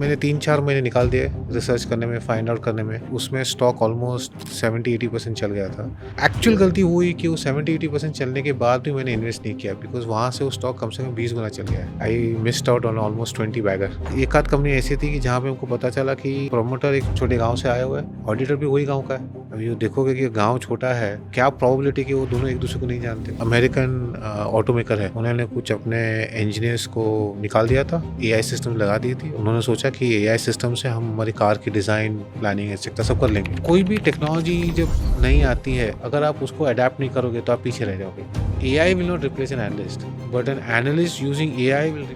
मैंने 3-4 महीने निकाल दिए रिसर्च करने में, फाइंड आउट करने में। उसमें स्टॉक ऑलमोस्ट 70-80% चल गया था। एक्चुअल गलती वो हुई कि वो 70-80% चलने के बाद भी मैंने इन्वेस्ट नहीं किया, बिकॉज़ वहाँ से वो स्टॉक कम से कम 20 गुना चल गया है। I missed out on almost 20 bagger. एक आध कंपनी ऐसी थी कि जहाँ पे हमको पता चला कि प्रमोटर एक छोटे गाँव से आया हुआ है, ऑडिटर भी वही गाँव का है। अब ये देखोगे कि गाँव छोटा है, क्या प्रोबेबिलिटी कि वो दोनों एक दूसरे को नहीं जानते। अमेरिकन ऑटोमेकर है, उन्होंने कुछ अपने इंजीनियर्स को निकाल दिया था, एआई सिस्टम लगा दी थी। उन्होंने सोचा कि एआई सिस्टम से हम हमारी कार की डिज़ाइन, प्लानिंग एक्सेट्रा सब कर लेंगे। कोई भी टेक्नोलॉजी जब नई आती है, अगर आप उसको अडैप्ट नहीं करोगे तो आप पीछे रह जाओगे। AI will not replace an analyst, but an analyst using AI will.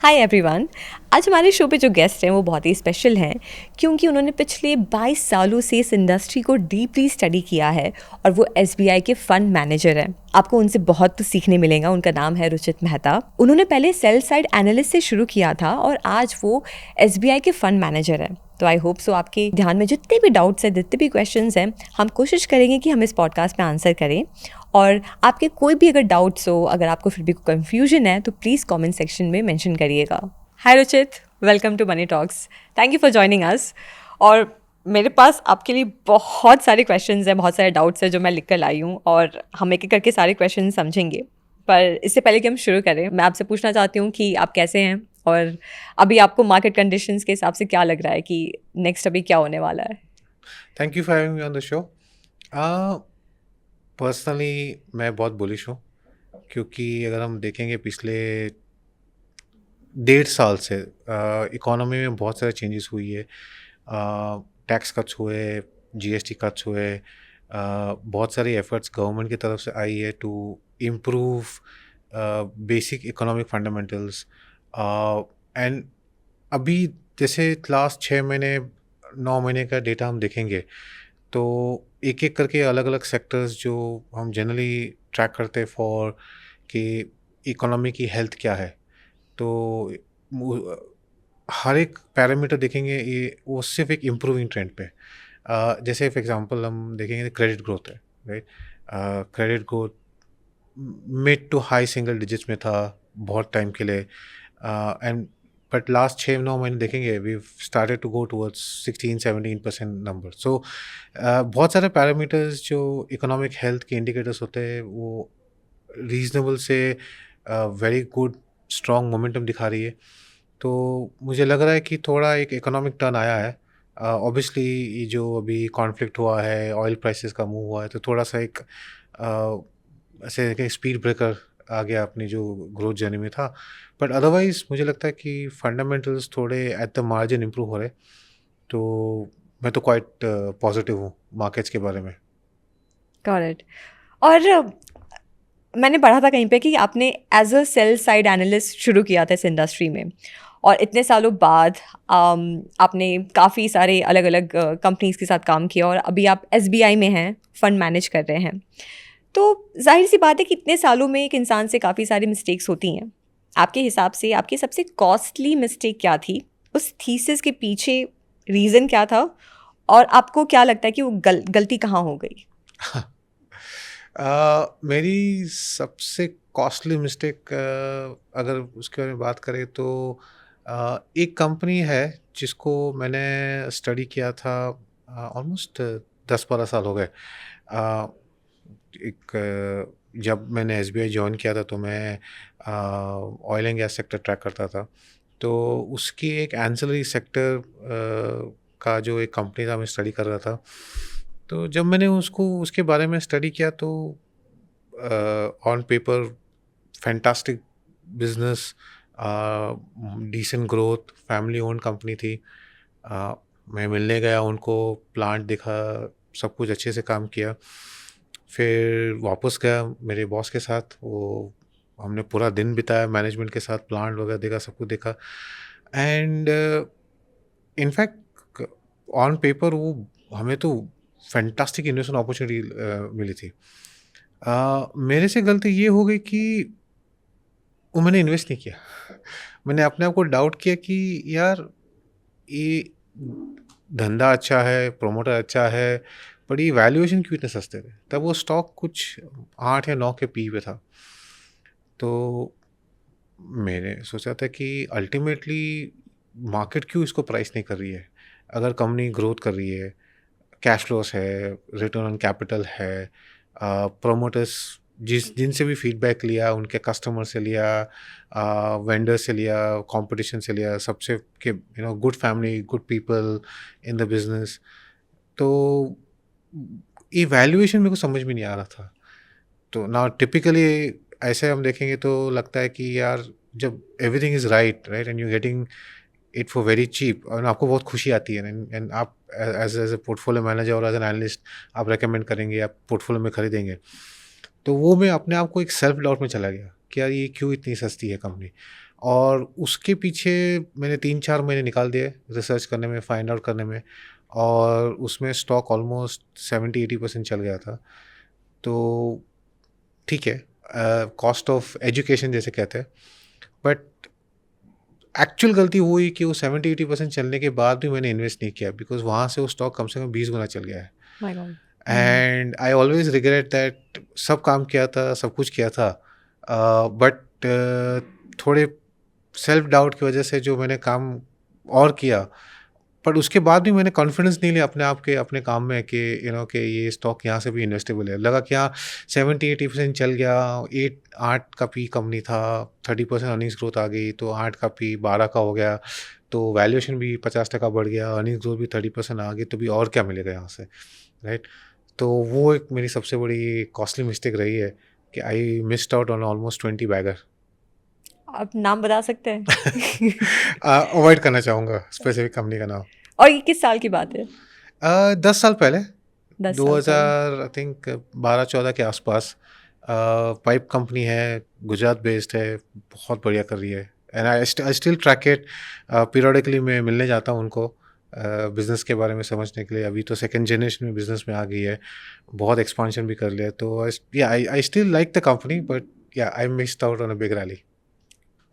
Hi everyone. आज हमारे शो पे जो गेस्ट हैं वो बहुत ही स्पेशल हैं क्योंकि उन्होंने पिछले 22 सालों से इस इंडस्ट्री को डीपली स्टडी किया है और वो एसबीआई के फंड मैनेजर हैं। आपको उनसे बहुत सीखने मिलेगा। उनका नाम है रुचित मेहता। उन्होंने पहले सेल साइड एनालिस्ट से शुरू किया था और आज वो एसबीआई के फंड मैनेजर हैं। तो आई होप सो आपके ध्यान में जितने भी डाउट्स हैं, जितने भी क्वेश्चंस हैं, हम कोशिश करेंगे कि हम इस पॉडकास्ट में आंसर करें। और आपके कोई भी अगर डाउट्स हो, अगर आपको फिर भी कोई कन्फ्यूजन है तो प्लीज़ कमेंट सेक्शन में मेंशन करिएगा। Hi Ruchit, welcome to Money Talks. Thank you for joining us. और मेरे पास आपके लिए बहुत सारे क्वेश्चंस हैं, बहुत सारे डाउट्स हैं जो मैं लिख कर लाई हूँ और हम एक एक करके सारे क्वेश्चन समझेंगे। पर इससे पहले कि हम शुरू करें, मैं आपसे पूछना चाहती हूँ कि आप कैसे हैं और अभी आपको मार्केट कंडीशंस के हिसाब से क्या लग रहा है कि नेक्स्ट अभी क्या होने वाला है। Thank you for having me on the show. Personally मैं बहुत बुलिश हूँ, क्योंकि अगर हम देखेंगे पिछले 1.5 साल से इकोनॉमी में बहुत सारे चेंजेस हुई है। टैक्स कट्स हुए, जीएसटी कट्स हुए, बहुत सारी एफर्ट्स गवर्नमेंट की तरफ से आई है to improve basic economic fundamentals. And अभी जैसे लास्ट 6 महीने 9 महीने का डेटा हम देखेंगे तो एक एक करके अलग अलग सेक्टर्स जो हम जनरली ट्रैक करते हैं फॉर कि इकोनॉमी की हेल्थ क्या है, तो वो- हर एक पैरामीटर देखेंगे ये वो सिर्फ एक इम्प्रूविंग ट्रेंड पे। जैसे फॉर एग्जांपल हम देखेंगे क्रेडिट ग्रोथ है, right. Credit growth mid to high single digits में था बहुत टाइम के लिए, एंड बट लास्ट 6-9 महीने देखेंगे we started to go towards 16-17% number. So बहुत सारे पैरामीटर्स जो इकोनॉमिक हेल्थ के इंडिकेटर्स होते हैं वो रीजनेबल से वेरी गुड स्ट्रॉन्ग मोमेंटम दिखा रही है। तो मुझे लग रहा है कि थोड़ा एक इकोनॉमिक टर्न आया है। ऑब्वियसली ये जो अभी कॉन्फ्लिक्ट हुआ है, ऑयल प्राइसेस का मूव हुआ है, तो थोड़ा सा एक ऐसे कि स्पीड ब्रेकर आ गया अपनी जो ग्रोथ जर्नी में था। बट अदरवाइज मुझे लगता है कि फंडामेंटल्स थोड़े एट द मार्जिन इम्प्रूव हो रहे। तो मैं तो क्वाइट पॉजिटिव हूँ मार्केट्स के बारे में। करेक्ट। और मैंने पढ़ा था कहीं पे कि आपने as a sell side analyst शुरू किया था इस इंडस्ट्री में और इतने सालों बाद आपने काफ़ी सारे अलग अलग कंपनीज के साथ काम किया और अभी आप एसबीआई में हैं, फंड मैनेज कर रहे हैं। तो जाहिर सी बात है कि इतने सालों में एक इंसान से काफ़ी सारी मिस्टेक्स होती हैं। आपके हिसाब से आपकी सबसे कॉस्टली मिस्टेक क्या थी? उस थीसिस के पीछे रीज़न क्या था? और आपको क्या लगता है कि वो गलती कहाँ हो गई? मेरी सबसे कॉस्टली मिस्टेक अगर उसके बारे में बात करें तो एक कंपनी है जिसको मैंने स्टडी किया था ऑलमोस्ट 10-12 साल हो गए। जब मैंने एसबीआई ज्वाइन किया था तो मैं oil and gas sector track करता था। तो उसकी एक एंसिलरी सेक्टर का जो एक कंपनी था मैं स्टडी कर रहा था। तो जब मैंने उसको उसके बारे में स्टडी किया तो on paper fantastic business, decent growth, family owned company थी। मैं मिलने गया उनको, प्लांट देखा, सब कुछ अच्छे से काम किया। फिर वापस गया मेरे बॉस के साथ, वो हमने पूरा दिन बिताया मैनेजमेंट के साथ, प्लांट वगैरह देखा, सब कुछ देखा। एंड इनफैक्ट ऑन पेपर वो हमें तो फैंटास्टिक इन्वेस्टमेंट अपॉर्चुनिटी मिली थी। मेरे से गलती ये हो गई कि वो मैंने इन्वेस्ट नहीं किया। मैंने अपने आप को डाउट किया कि यार ये धंधा अच्छा है, प्रोमोटर अच्छा है, पर ये वैल्यूएशन क्यों इतने सस्ते थे? तब वो स्टॉक कुछ 8 या 9 के पी पे था। तो मैंने सोचा था कि अल्टीमेटली मार्केट क्यों इसको प्राइस नहीं कर रही है? अगर कंपनी ग्रोथ कर रही है, कैश फ्लोस है, रिटर्न ऑन कैपिटल है, प्रोमोटर्स जिनसे भी फीडबैक लिया, उनके कस्टमर से लिया, वेंडर से लिया, कंपटीशन से लिया, सबसे कि good family, good people in the business. तो ये वैल्यूएशन मेरे को समझ में नहीं आ रहा था। तो ना टिपिकली ऐसे हम देखेंगे तो लगता है कि यार जब everything is right right and you getting it for very cheap और आपको बहुत खुशी आती है एंड आप as as a portfolio manager और एज एन एनालिस्ट आप रेकमेंड करेंगे, आप पोर्टफोलियो में खरीदेंगे। तो वो मैं अपने आप को एक सेल्फ डाउट में चला गया कि यार ये क्यों इतनी सस्ती है कंपनी। और उसके पीछे मैंने 3-4 महीने निकाल दिए रिसर्च करने में, फाइंड आउट करने में, और उसमें स्टॉक ऑलमोस्ट 70-80% चल गया था। तो ठीक है, कॉस्ट ऑफ एजुकेशन जैसे कहते हैं, बट एक्चुअल गलती वो हुई कि वो 70-80% चलने के बाद भी मैंने इन्वेस्ट नहीं किया, बिकॉज वहाँ से वो स्टॉक कम से कम 20 गुना चल गया है। My God. And I always regret that सब काम किया था, सब कुछ किया था, बट थोड़े सेल्फ डाउट की वजह से जो मैंने काम और किया, पर उसके बाद भी मैंने कॉन्फिडेंस नहीं लिया अपने आप के अपने काम में कि कि ये स्टॉक यहाँ से भी इन्वेस्टेबल है। लगा कि हाँ 70-80% चल गया, 8 का पी कंपनी था, 30% अर्निंग्स ग्रोथ आ गई, तो 8 का पी 12 का हो गया, तो वैल्यूएशन भी 50% बढ़ गया, अर्निंग्स ग्रोथ भी 30% आ गई, तो भी और क्या मिलेगा यहाँ से, राइट? तो वो एक मेरी सबसे बड़ी कॉस्टली मिस्टेक रही है कि I missed out on almost 20 bagger. आप नाम बता सकते हैं? अवॉइड करना चाहूँगा स्पेसिफिक कंपनी का नाम। और ये किस साल की बात है? 10 साल पहले, 10 साल पहले। 2000 आई थिंक 12-14 के आसपास। पाइप कंपनी है, गुजरात बेस्ड है, बहुत बढ़िया कर रही है, and I still track it. Periodically मैं मिलने जाता हूँ उनको बिज़नेस के बारे में समझने के लिए। अभी तो सेकंड जनरेशन में बिज़नेस में आ गई है, बहुत एक्सपांशन भी कर लिया, तो I still like the company, but yeah I missed out on a big rally.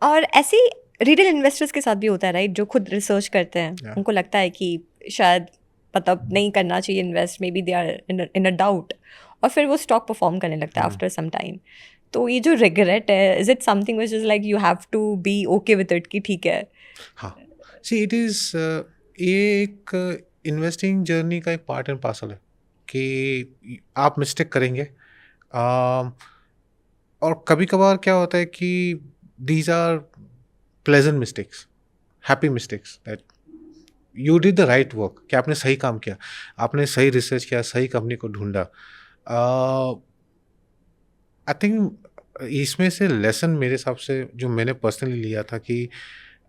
और ऐसे ही रिटेल इन्वेस्टर्स के साथ भी होता है, राइट? जो खुद रिसर्च करते हैं, Yeah. उनको लगता है कि शायद मतलब नहीं करना चाहिए invest, may be they are in a doubt, और फिर वो स्टॉक परफॉर्म करने लगता है आफ्टर सम टाइम। तो ये जो रिग्रेट है, is it something which is like you have to be okay with it कि ठीक है? हाँ, सी इट इज़, ये एक इन्वेस्टिंग जर्नी का एक पार्ट एंड पार्सल है कि आप मिस्टेक करेंगे। और कभी कभार क्या होता है कि these are pleasant mistakes, happy mistakes, that you did the right work, कि आपने सही काम किया, आपने सही रिसर्च किया, सही कंपनी को ढूंढा। आई थिंक इसमें से लेसन मेरे हिसाब से जो मैंने पर्सनली लिया था कि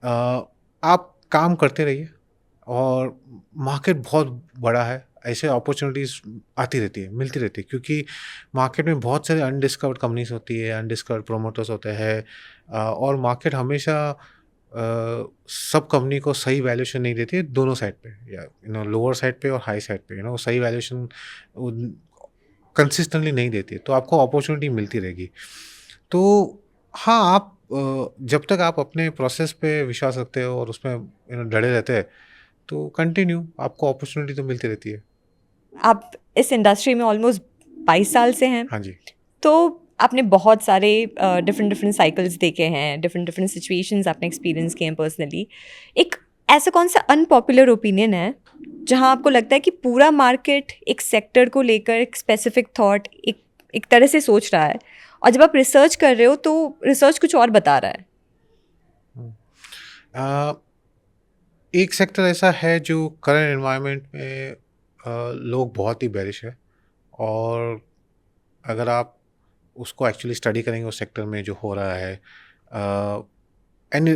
आप काम करते रहिए, और मार्केट बहुत बड़ा है, ऐसे अपॉर्चुनिटीज़ आती रहती है, मिलती रहती है, क्योंकि मार्केट में बहुत सारे अनडिस्कवर्ड कंपनीज होती है, अनडिस्कवर्ड प्रोमोटर्स होते हैं, और मार्केट हमेशा सब कंपनी को सही वैल्यूएशन नहीं देती है, दोनों साइड पे, या लोअर साइड पे और हाई साइड पे, सही वैल्यूएशन कंसिस्टेंटली नहीं देती है, तो आपको अपॉर्चुनिटी मिलती रहेगी। तो हाँ, आप जब तक आप अपने प्रोसेस पे विश्वास रखते हो और उसमें डटे रहते हैं, तो कंटिन्यू आपको अपॉर्चुनिटी तो मिलती रहती है। आप इस इंडस्ट्री में ऑलमोस्ट 22 साल से हैं, हाँ जी। तो आपने बहुत सारे डिफरेंट डिफरेंट साइकिल्स देखे हैं, डिफरेंट डिफरेंट सिचुएशंस आपने एक्सपीरियंस किए हैं पर्सनली। एक ऐसा कौन सा अनपॉपुलर ओपिनियन है जहां आपको लगता है कि पूरा मार्केट एक सेक्टर को लेकर एक स्पेसिफिक थॉट एक एक तरह से सोच रहा है, और जब आप रिसर्च कर रहे हो तो रिसर्च कुछ और बता रहा है? अ, एक सेक्टर ऐसा है जो करंट एनवायरनमेंट में लोग बहुत ही बेरिश है, और अगर आप उसको एक्चुअली स्टडी करेंगे उस सेक्टर में जो हो रहा है, एंड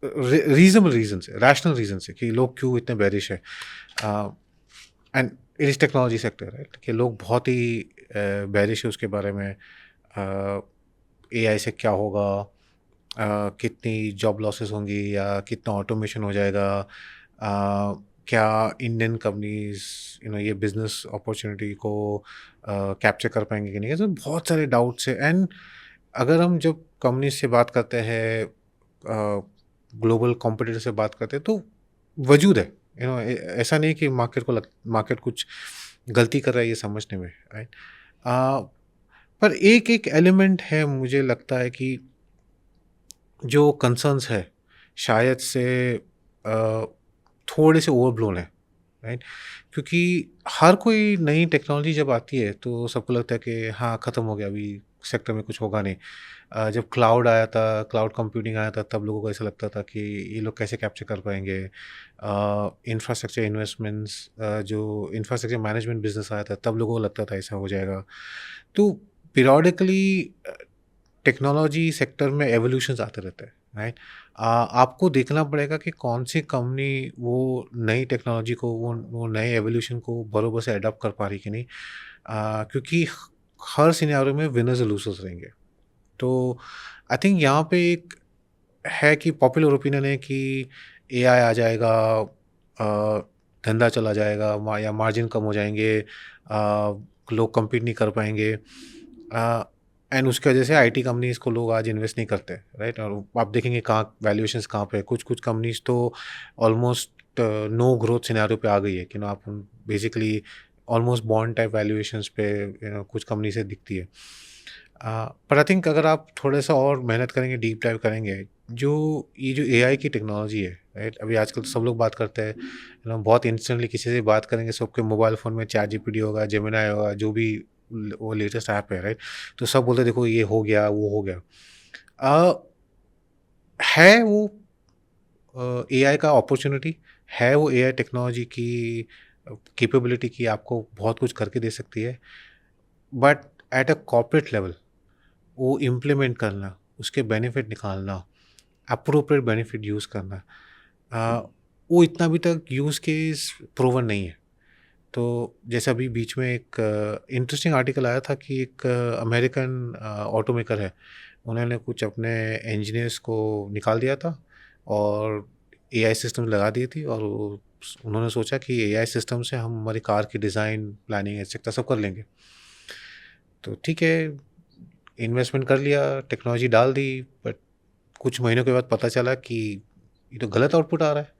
रीजनेबल रीजन से, रैशनल रीजन से, कि लोग क्यों इतने बेरिश है, and it is technology sector, right, कि लोग बहुत ही बेरिश है उसके बारे में। एआई से क्या होगा, कितनी जॉब लॉसेस होंगी, या कितना ऑटोमेशन हो जाएगा, क्या इंडियन कंपनीज ये बिजनेस अपॉर्चुनिटी को कैप्चर कर पाएंगे कि नहीं, तो बहुत सारे डाउट्स है। एंड अगर हम जब कंपनी से बात करते हैं, ग्लोबल कॉम्पिटिटर से बात करते हैं, तो वजूद है, ऐसा नहीं कि मार्केट कुछ गलती कर रहा है ये समझने में, राइट। पर एक एक एलिमेंट है मुझे लगता है कि जो कंसर्न्स है शायद से अ, थोड़े से ओवरब्लोन है, राइट। क्योंकि हर कोई नई टेक्नोलॉजी जब आती है तो सबको लगता है कि हाँ ख़त्म हो गया, अभी सेक्टर में कुछ होगा नहीं। जब क्लाउड आया था, क्लाउड कंप्यूटिंग आया था, तब लोगों को ऐसा लगता था कि ये लोग कैसे कैप्चर कर पाएंगे। इंफ्रास्ट्रक्चर इन्वेस्टमेंट्स, जो इंफ्रास्ट्रक्चर मैनेजमेंट बिजनेस आया था, तब लोगों को लगता था ऐसा हो जाएगा। तो पीरियोडिकली टेक्नोलॉजी सेक्टर में एवोल्यूशंस आते रहते हैं, राइट। आपको देखना पड़ेगा कि कौन सी कंपनी वो नई टेक्नोलॉजी को, वो नए एवोल्यूशन को बरोबर से अडॉप्ट कर पा रही कि नहीं। क्योंकि हर सिनेरियो में विनर्स और लूजर्स रहेंगे। तो आई थिंक यहाँ पे एक है कि पॉपुलर ओपिनियन है कि एआई आ जाएगा, धंधा चला जाएगा, या मार्जिन कम हो जाएंगे, लोग compete नहीं कर पाएंगे। एंड उसकी वजह से आईटी कंपनीज को लोग आज इन्वेस्ट नहीं करते, राइट। और आप देखेंगे कहाँ वैल्यूएशंस कहाँ पे, कुछ कुछ कंपनीज तो ऑलमोस्ट नो ग्रोथ सिनेरियो पे आ गई है कि ना, आप basically almost bond type valuations पे कुछ कंपनी से दिखती है। पर आई थिंक अगर आप थोड़ा सा और मेहनत करेंगे, डीप डाइव करेंगे, ये जो एआई की टेक्नोलॉजी है, राइट। अभी आजकल तो सब लोग बात करते हैं, बहुत इंस्टेंटली किसी से बात करेंगे, सबके मोबाइल फ़ोन में चैट जीपीटी होगा, जेमिनाई होगा, जो भी वो लेटेस्ट ऐप है, राइट। तो सब बोलते हैं देखो ये हो गया, वो हो गया। अ, है वो एआई का अपॉर्चुनिटी, है वो एआई टेक्नोलॉजी की कैपेबिलिटी की आपको बहुत कुछ करके दे सकती है। But at a corporate level वो इम्प्लीमेंट करना, उसके बेनिफिट निकालना, एप्रोप्रिएट बेनिफिट यूज़ करना, अ, वो इतना अभी तक यूज़ केस प्रूवन नहीं है। तो जैसे अभी बीच में एक इंटरेस्टिंग आर्टिकल आया था कि एक अमेरिकन ऑटोमेकर है, उन्होंने कुछ अपने इंजीनियर्स को निकाल दिया था और एआई सिस्टम लगा दी थी, और उन्होंने सोचा कि एआई सिस्टम से हम हमारी कार की डिज़ाइन, प्लानिंग एक्सेट्रा सब कर लेंगे। तो ठीक है, इन्वेस्टमेंट कर लिया, टेक्नोलॉजी डाल दी, बट कुछ महीनों के बाद पता चला कि ये तो गलत आउटपुट आ रहा है।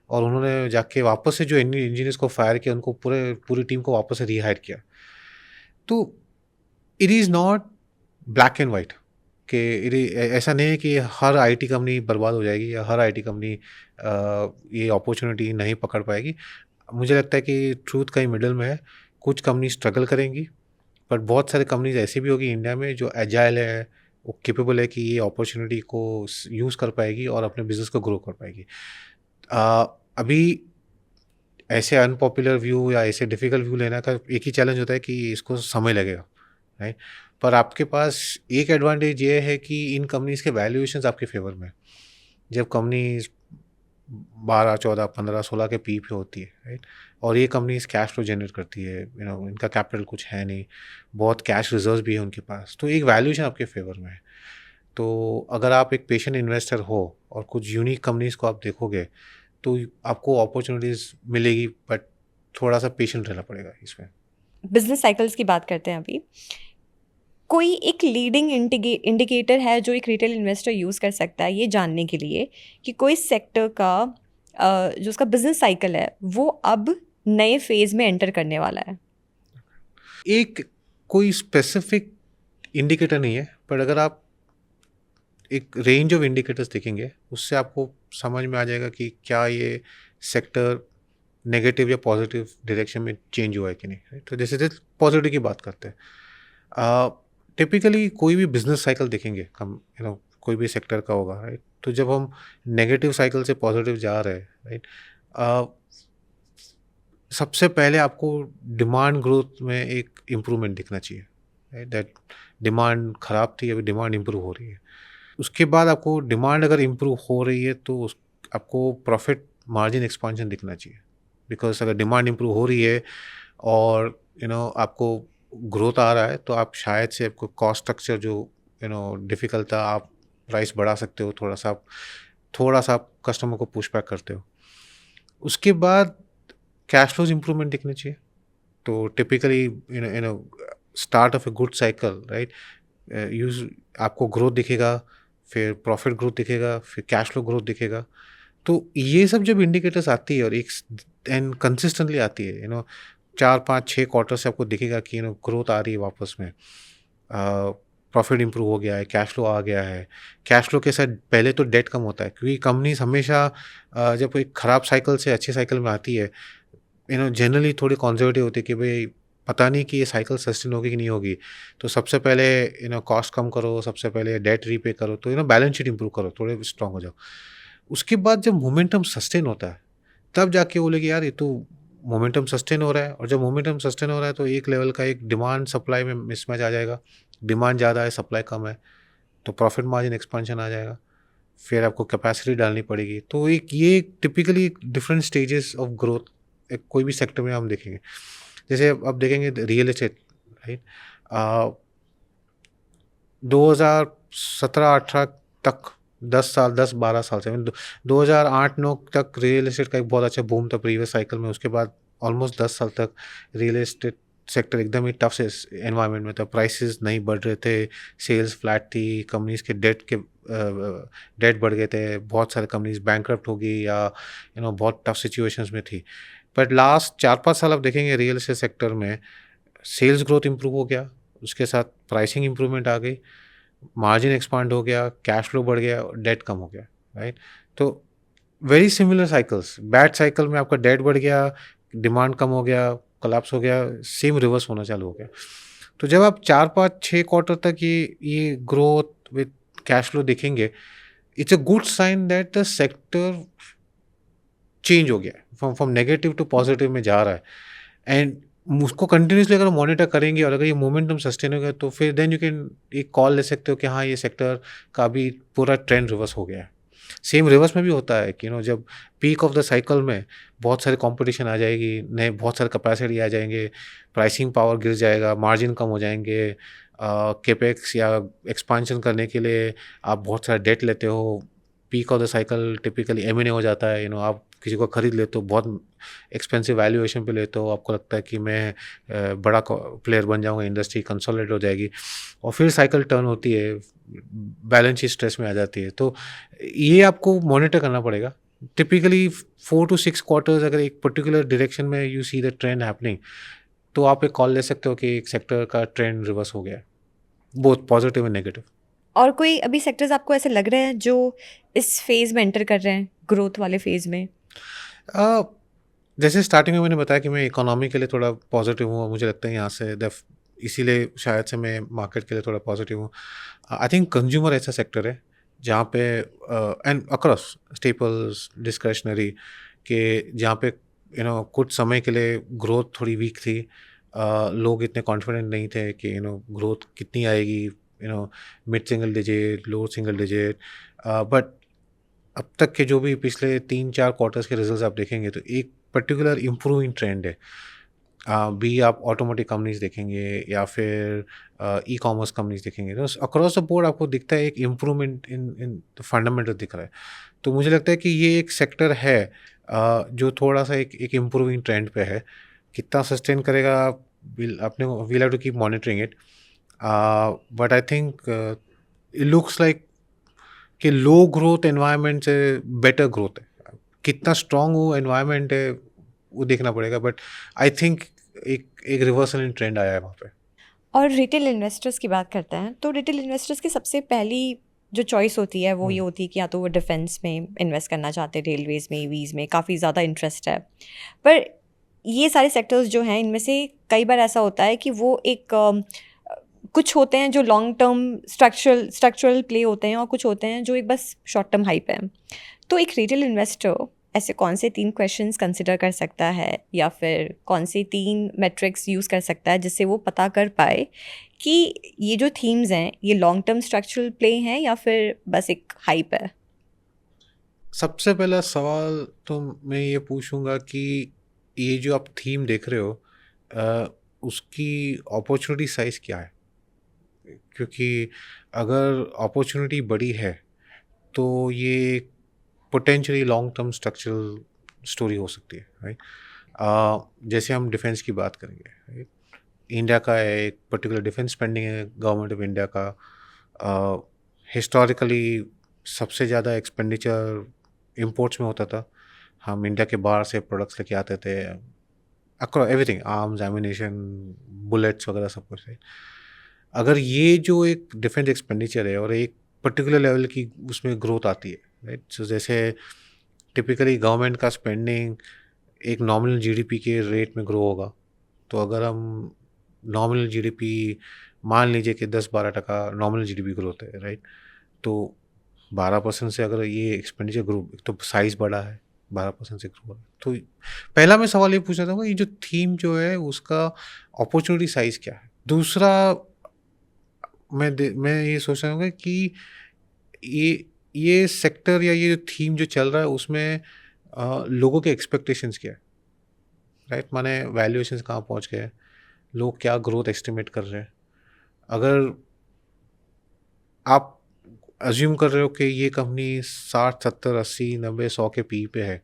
और उन्होंने जाके वापस से जो इंजीनियर्स को फायर किया, उनको पूरी टीम को वापस से रीहायर किया। तो it is not black and white कि ऐसा नहीं है कि हर आईटी कंपनी बर्बाद हो जाएगी या हर आईटी कंपनी ये अपॉर्चुनिटी नहीं पकड़ पाएगी। मुझे लगता है कि ट्रूथ कहीं मिडल में है। कुछ कंपनी स्ट्रगल करेंगी, बट बहुत सारी कंपनीज ऐसी भी होगी इंडिया में जो एजाइल है, वो कैपेबल है कि ये अपॉर्चुनिटी को यूज़ कर पाएगी और अपने बिजनेस को ग्रो कर पाएगी। अभी ऐसे अनपॉपुलर व्यू या ऐसे डिफ़िकल्ट व्यू लेना का एक ही चैलेंज होता है कि इसको समय लगेगा, राइट? पर आपके पास एक एडवांटेज ये है कि इन कंपनीज़ के वैल्यूएशंस आपके फ़ेवर में है। जब कंपनीज़ 12, 14, 15, 16 के पी पे होती है, राइट? और ये कंपनीज़ कैश फ्लो जनरेट करती है, इनका कैपिटल कुछ है नहीं, बहुत कैश रिज़र्व्स भी है उनके पास, तो एक वैल्यूएशन आपके फ़ेवर में है। तो अगर आप एक पेशेंट इन्वेस्टर हो और कुछ यूनिक कंपनीज़ को आप देखोगे, तो आपको अपॉर्चुनिटीज़ मिलेगी, बट थोड़ा-सा पेशेंट रहना पड़ेगा इसमें। बिजनेस साइकिल्स की बात करते हैं अभी। कोई एक लीडिंग इंडिकेटर है जो एक रिटेल इन्वेस्टर यूज़ कर सकता है ये जानने के लिए कि कोई सेक्टर का जो उसका बिजनेस साइकिल है वो अब नए फेज़ में एंटर करने वाला है? एक कोई स्पेसिफिक इंडिकेटर नहीं है, पर अगर आप एक रेंज ऑफ इंडिकेटर्स देखेंगे, उससे आपको समझ में आ जाएगा कि क्या ये सेक्टर नेगेटिव या पॉजिटिव डायरेक्शन में चेंज हुआ है कि नहीं, राइट? तो जैसे पॉजिटिव की बात करते हैं, टिपिकली कोई भी बिजनेस साइकिल देखेंगे हम, कोई भी सेक्टर का होगा, राइट? तो जब हम नेगेटिव साइकिल से पॉजिटिव जा रहे हैं, राइट, सबसे पहले आपको डिमांड ग्रोथ में एक इम्प्रूवमेंट दिखना चाहिए, राइट? दैट डिमांड खराब थी, अभी डिमांड इम्प्रूव हो रही है। उसके बाद आपको डिमांड अगर इम्प्रूव हो रही है तो आपको प्रॉफिट मार्जिन एक्सपांशन दिखना चाहिए। बिकॉज अगर डिमांड इम्प्रूव हो रही है और आपको ग्रोथ आ रहा है, तो आप शायद से आपको कॉस्ट स्ट्रक्चर जो डिफ़िकल्ट था, आप प्राइस बढ़ा सकते हो, थोड़ा सा आप कस्टमर को पुश बैक करते हो। उसके बाद कैश फ्लोज इम्प्रूवमेंट दिखने चाहिए। तो typically start of a good cycle, right, use आपको ग्रोथ दिखेगा, फिर प्रॉफिट ग्रोथ दिखेगा, फिर कैश फ्लो ग्रोथ दिखेगा। तो ये सब जब इंडिकेटर्स आती है और एक एंड कंसिस्टेंटली आती है, 4 5 6 क्वार्टर से आपको दिखेगा कि ग्रोथ आ रही है वापस में, प्रॉफिट इंप्रूव हो गया है, कैश फ्लो आ गया है। कैश फ्लो के साथ पहले तो डेट कम होता है, क्योंकि कंपनीज हमेशा जब कोई खराब साइकिल से अच्छे साइकिल में आती है, जनरली थोड़ी कॉन्जर्वेटिव होती है कि भाई पता नहीं कि ये साइकिल सस्टेन होगी कि नहीं होगी। तो सबसे पहले कॉस्ट कम करो, सबसे पहले डेट रीपे करो, तो बैलेंस शीट इंप्रूव करो, थोड़े स्ट्रांग हो जाओ। उसके बाद जब मोमेंटम सस्टेन होता है, तब जाके बोलेगी यार ये तो मोमेंटम सस्टेन हो रहा है। और जब मोमेंटम सस्टेन हो रहा है तो एक लेवल का एक डिमांड सप्लाई में मिसमैच आ जाएगा। डिमांड ज़्यादा है, सप्लाई कम है, तो प्रॉफिट मार्जिन एक्सपेंशन आ जाएगा। फिर आपको कैपेसिटी डालनी पड़ेगी। तो एक ये typically different stages of growth कोई भी सेक्टर में हम देखेंगे। जैसे अब देखेंगे रियल एस्टेट, राइट, 2017-18 तक, 10 साल, 10 12 साल से, 2008-9 तक रियल एस्टेट का एक बहुत अच्छा बूम था प्रीवियस साइकिल में। उसके बाद ऑलमोस्ट 10 साल तक रियल एस्टेट सेक्टर एकदम ही टफ एनवायरनमेंट में था। प्राइसेस नहीं बढ़ रहे थे, सेल्स फ्लैट थी, कंपनीज के डेट बढ़ गए थे, बहुत सारे कंपनीज बैंकरप्ट हो गई या बहुत टफ सिचुएशंस में थी। बट लास्ट 4 5 साल आप देखेंगे रियल एस्टेट सेक्टर में सेल्स ग्रोथ इंप्रूव हो गया, उसके साथ प्राइसिंग इंप्रूवमेंट आ गई, मार्जिन एक्सपांड हो गया, कैश फ्लो बढ़ गया, डेट कम हो गया, राइट। तो very similar cycles, bad cycle में आपका डेट बढ़ गया, डिमांड कम हो गया, कोलैप्स हो गया, सेम रिवर्स होना चालू हो गया। तो जब आप 4 5 6 क्वार्टर तक ये ग्रोथ विथ कैश फ्लो देखेंगे, it's a good sign that the sector change हो गया है, फ्रॉम नेगेटिव टू पॉजिटिव में जा रहा है। एंड उसको कंटिन्यूसली अगर मॉनिटर करेंगे और अगर ये मोमेंटम सस्टेन होगा, तो फिर देन यू कैन एक कॉल ले सकते हो कि हाँ ये सेक्टर का भी पूरा ट्रेंड रिवर्स हो गया है। सेम रिवर्स में भी होता है कि जब पीक ऑफ द साइकिल में बहुत सारी कंपटीशन आ जाएगी, नए बहुत सारे कैपेसिटी आ जाएंगे, प्राइसिंग पावर गिर जाएगा, मार्जिन कम हो जाएंगे, केपेक्स या एक्सपांशन करने के लिए आप बहुत सारा डेट लेते हो। Peak of the cycle typically एम&ए हो जाता है, आप किसी को खरीद लेते हो, बहुत एक्सपेंसिव वैल्यूएशन पे लेते हो, आपको लगता है कि मैं बड़ा प्लेयर बन जाऊंगा, इंडस्ट्री कंसोलिडेट हो जाएगी, और फिर साइकिल टर्न होती है, बैलेंस शीट स्ट्रेस में आ जाती है। तो ये आपको मॉनिटर करना पड़ेगा। टिपिकली 4 to 6 क्वार्टर्स अगर एक पर्टिकुलर डायरेक्शन में you see the trend happening, तो आप एक कॉल ले सकते हो कि एक सेक्टर का ट्रेंड रिवर्स हो गया है, बोथ पॉजिटिव एंड नेगेटिव। और कोई अभी सेक्टर्स आपको ऐसे लग रहे हैं जो इस फेज़ में एंटर कर रहे हैं, ग्रोथ वाले फेज़ में? अ, जैसे स्टार्टिंग में मैंने बताया कि मैं इकोनॉमी के लिए थोड़ा पॉजिटिव हूँ, और मुझे लगता है यहाँ से इसीलिए शायद से मैं मार्केट के लिए थोड़ा पॉजिटिव हूँ। आई थिंक कंज्यूमर ऐसा सेक्टर है जहाँ पे एंड अक्रॉस स्टेपल्स डिस्क्रेशनरी के, जहाँ पे कुछ समय के लिए ग्रोथ थोड़ी वीक थी। लोग इतने कॉन्फिडेंट नहीं थे कि ग्रोथ कितनी आएगी, mid single digit, lower single digit. But अब तक के जो भी पिछले 3 4 क्वार्टर्स के रिजल्ट्स आप देखेंगे, तो एक पर्टिकुलर इम्प्रूविंग ट्रेंड है। भी आप ऑटोमोटिव कंपनीज देखेंगे या फिर ई कॉमर्स कंपनीज देखेंगे, तो अक्रॉस द बोर्ड आपको दिखता है एक इम्प्रूवमेंट इन फंडामेंटल दिख रहा है। तो मुझे लगता है कि ये एक सेक्टर है जो थोड़ा सा एक इम्प्रूविंग ट्रेंड पे है। कितना सस्टेन करेगा, अपने we'll have to keep monitoring it. But I think it looks like कि लो ग्रोथ एनवायरनमेंट से बेटर ग्रोथ है। कितना स्ट्रांग वो एनवायरनमेंट है वो देखना पड़ेगा, बट आई थिंक एक एक रिवर्सल इन ट्रेंड आया है वहाँ पे। और रिटेल इन्वेस्टर्स की बात करते हैं, तो रिटेल इन्वेस्टर्स की सबसे पहली जो चॉइस होती है वो ये होती है कि या तो वो डिफेंस में इन्वेस्ट करना चाहते हैं, रेलवेज़ में, ईवीज़ में काफ़ी ज़्यादा इंटरेस्ट है। पर ये सारे सेक्टर्स जो हैं, इनमें से कई बार ऐसा होता है कि वो एक कुछ होते हैं जो लॉन्ग टर्म स्ट्रक्चरल प्ले होते हैं, और कुछ होते हैं जो एक बस शॉर्ट टर्म हाइप है। तो एक रिटेल इन्वेस्टर ऐसे कौन से 3 क्वेश्चंस कंसिडर कर सकता है, या फिर कौन से 3 मेट्रिक्स यूज़ कर सकता है जिससे वो पता कर पाए कि ये जो थीम्स हैं ये लॉन्ग टर्म स्ट्रक्चरल प्ले हैं या फिर बस एक हाइप है? सबसे पहला सवाल तो मैं ये पूछूंगा कि ये जो आप थीम देख रहे हो, उसकी अपॉर्चुनिटी साइज क्या है? क्योंकि अगर अपॉर्चुनिटी बड़ी है तो ये potentially long term structural story हो सकती है, राइट। जैसे हम डिफेंस की बात करेंगे, राइट, इंडिया का एक पर्टिकुलर डिफेंस स्पेंडिंग है गवर्नमेंट ऑफ इंडिया का। हिस्टोरिकली सबसे ज़्यादा एक्सपेंडिचर इम्पोर्ट्स में होता था, हम इंडिया के बाहर से प्रोडक्ट्स लेके आते थे, across everything, arms, ammunition, bullets वगैरह सब कुछ है। अगर ये जो एक डिफेंस एक्सपेंडिचर है और एक पर्टिकुलर लेवल की उसमें ग्रोथ आती है, राइट, सो जैसे टिपिकली गवर्नमेंट का स्पेंडिंग एक नॉमिनल जीडीपी के रेट में ग्रो होगा, तो अगर हम नॉमिनल जीडीपी मान लीजिए कि 10-12% नॉमिनल जीडीपी ग्रोथ है, राइट, तो 12% से अगर ये एक्सपेंडिचर ग्रो, तो साइज बड़ा है, 12% से ग्रो है, तो पहला मैं सवाल ये पूछना चाहूँगा, ये जो थीम जो है उसका अपॉर्चुनिटी साइज क्या है? दूसरा, मैं ये सोच रहा हूँ कि ये सेक्टर या ये जो थीम जो चल रहा है उसमें लोगों के एक्सपेक्टेशंस क्या है, राइट, माने वैल्यूएशंस कहाँ पहुँच गए, लोग क्या ग्रोथ एस्टिमेट कर रहे हैं। अगर आप अज्यूम कर रहे हो कि ये कंपनी 60, 70, 80, 90, 100 के पी पे है,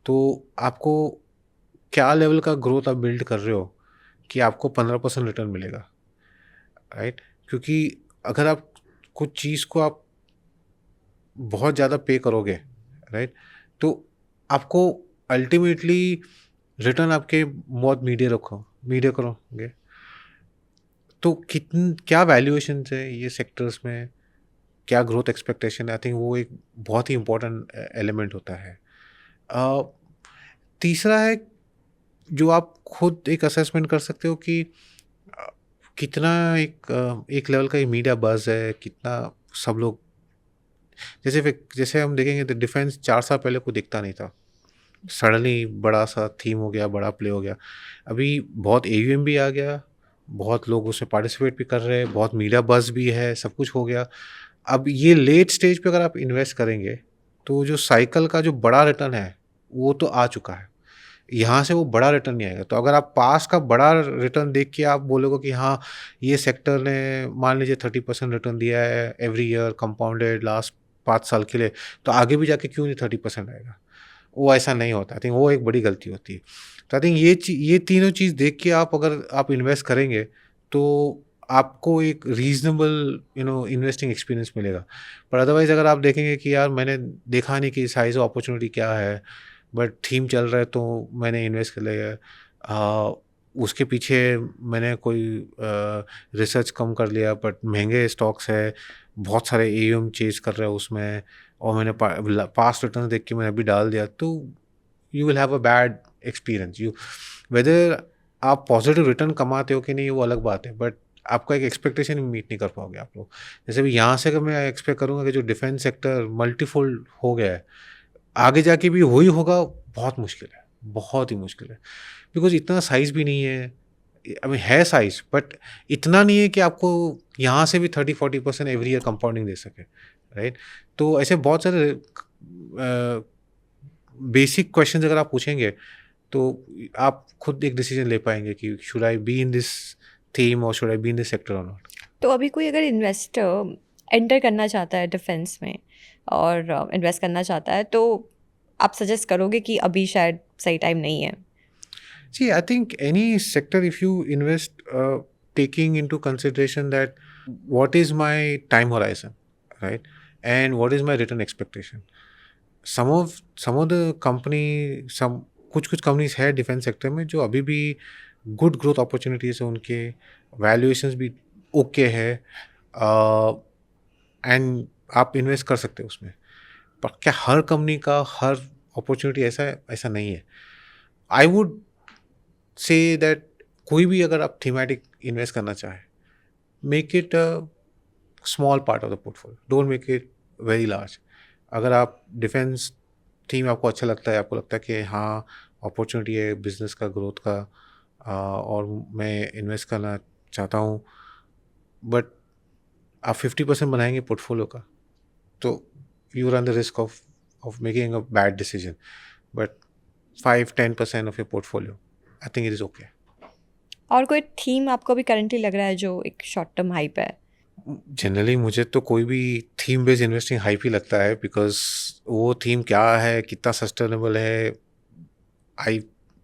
तो आपको क्या लेवल का ग्रोथ आप बिल्ड कर रहे हो कि आपको 15% रिटर्न मिलेगा, राइट? क्योंकि अगर आप कुछ चीज़ को आप बहुत ज़्यादा पे करोगे, राइट, तो आपको अल्टीमेटली रिटर्न आपके बहुत मीडिया होंगे। तो क्या वैल्यूएशन है ये सेक्टर्स में, क्या ग्रोथ एक्सपेक्टेशन है, आई थिंक वो एक बहुत ही इम्पोर्टेंट एलिमेंट होता है। अ, तीसरा है जो आप खुद एक असेसमेंट कर सकते हो कि अ, कितना एक लेवल का ये मीडिया बज़ है, कितना सब लोग, जैसे हम देखेंगे तो डिफेंस 4 साल पहले कोई दिखता नहीं था, सडनली बड़ा सा थीम हो गया, बड़ा प्ले हो गया। अभी बहुत एयूएम भी आ गया, बहुत लोग उसमें पार्टिसिपेट भी कर रहे हैं, बहुत मीडिया बज़ भी है, सब कुछ हो गया। अब ये लेट स्टेज पे अगर आप इन्वेस्ट करेंगे, तो जो साइकिल का जो बड़ा रिटर्न है, वो तो आ चुका है। यहाँ से वो बड़ा रिटर्न नहीं आएगा। तो अगर आप पास का बड़ा रिटर्न देख के आप बोलोगे कि हाँ, ये सेक्टर ने मान लीजिए 30% रिटर्न दिया है एवरी ईयर कंपाउंडेड लास्ट 5 साल के लिए, तो आगे भी जाके क्यों नहीं 30% आएगा? वो ऐसा नहीं होता। आई थिंक वो एक बड़ी गलती होती है। तो आई थिंक ये तीनों चीज़ देख के अगर आप इन्वेस्ट करेंगे, तो आपको एक रीज़नेबल इन्वेस्टिंग एक्सपीरियंस मिलेगा। पर अदरवाइज़ अगर आप देखेंगे कि यार मैंने देखा नहीं कि साइज़ ऑफ अपॉर्चुनिटी क्या है, बट थीम चल रहा है तो मैंने इन्वेस्ट कर लिया है। उसके पीछे मैंने कोई रिसर्च कम कर लिया, बट महँगे स्टॉक्स है, बहुत सारे एयूएम चेज़ कर रहा है उसमें, और मैंने पास्ट रिटर्न देख के मैंने अभी डाल दिया, तो you will have a bad experience. Whether आप पॉजिटिव रिटर्न कमाते हो कि नहीं वो अलग बात है, बट आपका एक एक्सपेक्टेशन मीट नहीं कर पाओगे आप लोग। जैसे भी यहाँ से अगर मैं एक्सपेक्ट करूँगा कि जो डिफेंस सेक्टर मल्टीफोल्ड हो गया है, आगे जाके भी वही होगा, बहुत मुश्किल है, बहुत ही मुश्किल है। बिकॉज़ इतना साइज़ भी नहीं है, आई मीन है साइज़, बट इतना नहीं है कि आपको यहाँ से भी 30-40% एवरी ईयर कंपाउंडिंग दे सके, राइट? तो ऐसे बहुत सारे बेसिक क्वेश्चंस अगर आप पूछेंगे, तो आप खुद एक डिसीजन ले पाएँगे कि should I be in this theme और should I be in this sector और नॉट। तो अभी कोई अगर इन्वेस्टर एंटर करना चाहता है डिफेंस में और इन्वेस्ट करना चाहता है, तो आप सजेस्ट करोगे कि अभी शायद सही टाइम नहीं है? See, I think any sector, if you invest, taking into consideration that what is my time horizon, right, and what is my return expectation. Some of the company, some कुछ companies है defence sector में जो अभी भी good growth opportunities है, उनके valuations भी okay है, एंड आप इन्वेस्ट कर सकते हो उसमें। पर क्या हर कंपनी का हर अपॉर्चुनिटी ऐसा नहीं है? आई वुड से दैट कोई भी अगर आप थीमेटिक इन्वेस्ट करना चाहे, make it a small part of the portfolio, don't make it very large. अगर आप डिफेंस थीम आपको अच्छा लगता है, आपको लगता है कि हाँ अपॉर्चुनिटी है बिजनेस का, ग्रोथ का, और मैं इन्वेस्ट करना चाहता हूँ, बट आप 50% बनाएंगे पोर्टफोलियो का, तो you run the risk of making a bad decision. But 5-10% of your portfolio, I think it is okay. और कोई थीम आपको अभी करंटली लग रहा है जो एक शॉर्ट टर्म हाइप है? जनरली मुझे तो कोई भी थीम बेस्ड इन्वेस्टिंग हाइप ही लगता है, बिकॉज वो थीम क्या है, कितना सस्टेनेबल है, I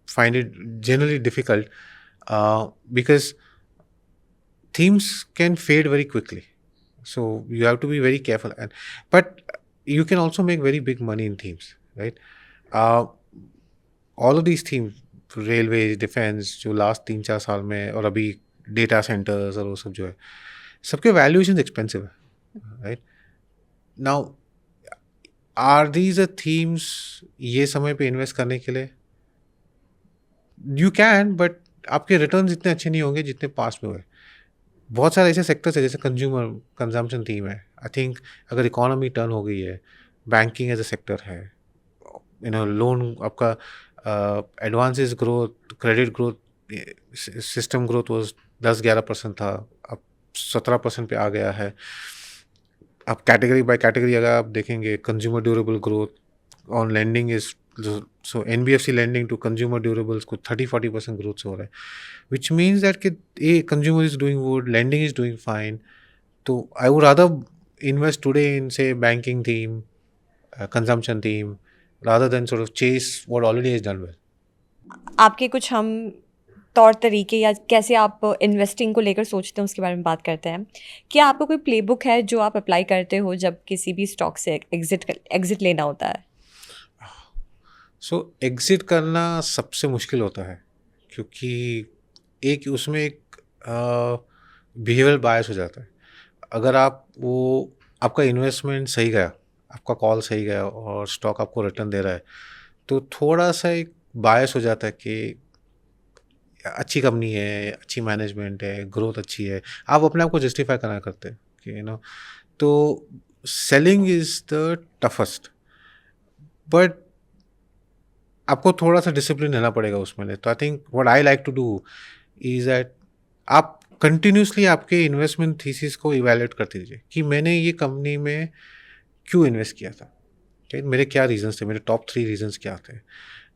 find it generally difficult, because themes can fade very quickly, so you have to be very careful, and but you can also make very big money in themes, right? uh, all of these themes, railway, defence, जो last 3-4 साल में, और अभी data centres और वो सब जो है, सबके वैल्यूएशन एक्सपेंसिव है, right? Now are these a themes ये समय पे इन्वेस्ट करने के लिए? यू कैन, बट आपके रिटर्न्स इतने अच्छे नहीं होंगे जितने पास्ट में हुए। बहुत सारे ऐसे सेक्टर्स है, जैसे कंज्यूमर कंजम्पशन थीम है, आई थिंक अगर इकोनॉमी टर्न हो गई है, बैंकिंग एज अ सेक्टर है, लोन आपका, advances growth, credit growth, system growth was 10-11% था, अब 17% पे आ गया है। अब कैटेगरी बाय कैटेगरी अगर आप देखेंगे, consumer durable growth on lending is, so NBFC lending to consumer durables को 30-40% ग्रोथ हो रहा है, विच मीन्स दैट कि a consumer is doing good, lending is doing fine. तो I would rather invest today in, say, banking theme, consumption theme, rather than sort of chase what already is done well. आपके कुछ हम तौर तरीके या कैसे आप इन्वेस्टिंग को लेकर सोचते हैं उसके बारे में बात करते हैं। क्या आपका कोई प्लेबुक है जो आप अप्लाई करते हो जब किसी भी स्टॉक से एग्जिट लेना होता है? सो एग्जिट करना सबसे मुश्किल होता है, क्योंकि एक उसमें एक बिहेवियरल बायस हो जाता है। अगर आप वो, आपका इन्वेस्टमेंट सही गया, आपका कॉल सही गया और स्टॉक आपको रिटर्न दे रहा है, तो थोड़ा सा एक बायस हो जाता है कि अच्छी कंपनी है, अच्छी मैनेजमेंट है, ग्रोथ अच्छी है, आप अपने आप को जस्टिफाई करना करते हैं कि तो selling is the toughest, but आपको थोड़ा सा डिसिप्लिन रहना पड़ेगा उसमें। तो I think what I like to do is that आप कंटिन्यूसली आपके इन्वेस्टमेंट थीसिस को इवैल्यूएट करते दीजिए कि मैंने ये कंपनी में क्यों इन्वेस्ट किया था, ठीक, मेरे क्या रीजंस थे, मेरे टॉप 3 रीजंस क्या थे,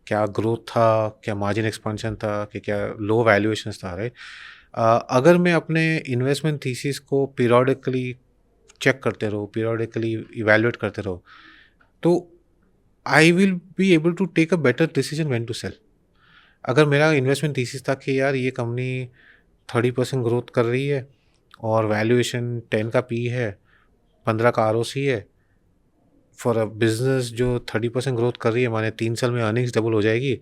क्या ग्रोथ था, क्या मार्जिन एक्सपेंशन था, कि क्या लो वैल्यूएशंस था, राइट? अगर मैं अपने इन्वेस्टमेंट थीसिस को पीरियोडिकली चेक करते रहो, पीरियोडिकली इवैल्यूएट करते रहो, तो I will be able to take a better decision when to sell. अगर मेरा इन्वेस्टमेंट थीसिस था कि यार ये कंपनी 30% ग्रोथ कर रही है और वैल्यूएशन 10 का पी है, 15 का आरओसी है, फॉर अ बिजनेस जो 30% ग्रोथ कर रही है, माने 3 साल में अर्निंग्स डबल हो जाएगी,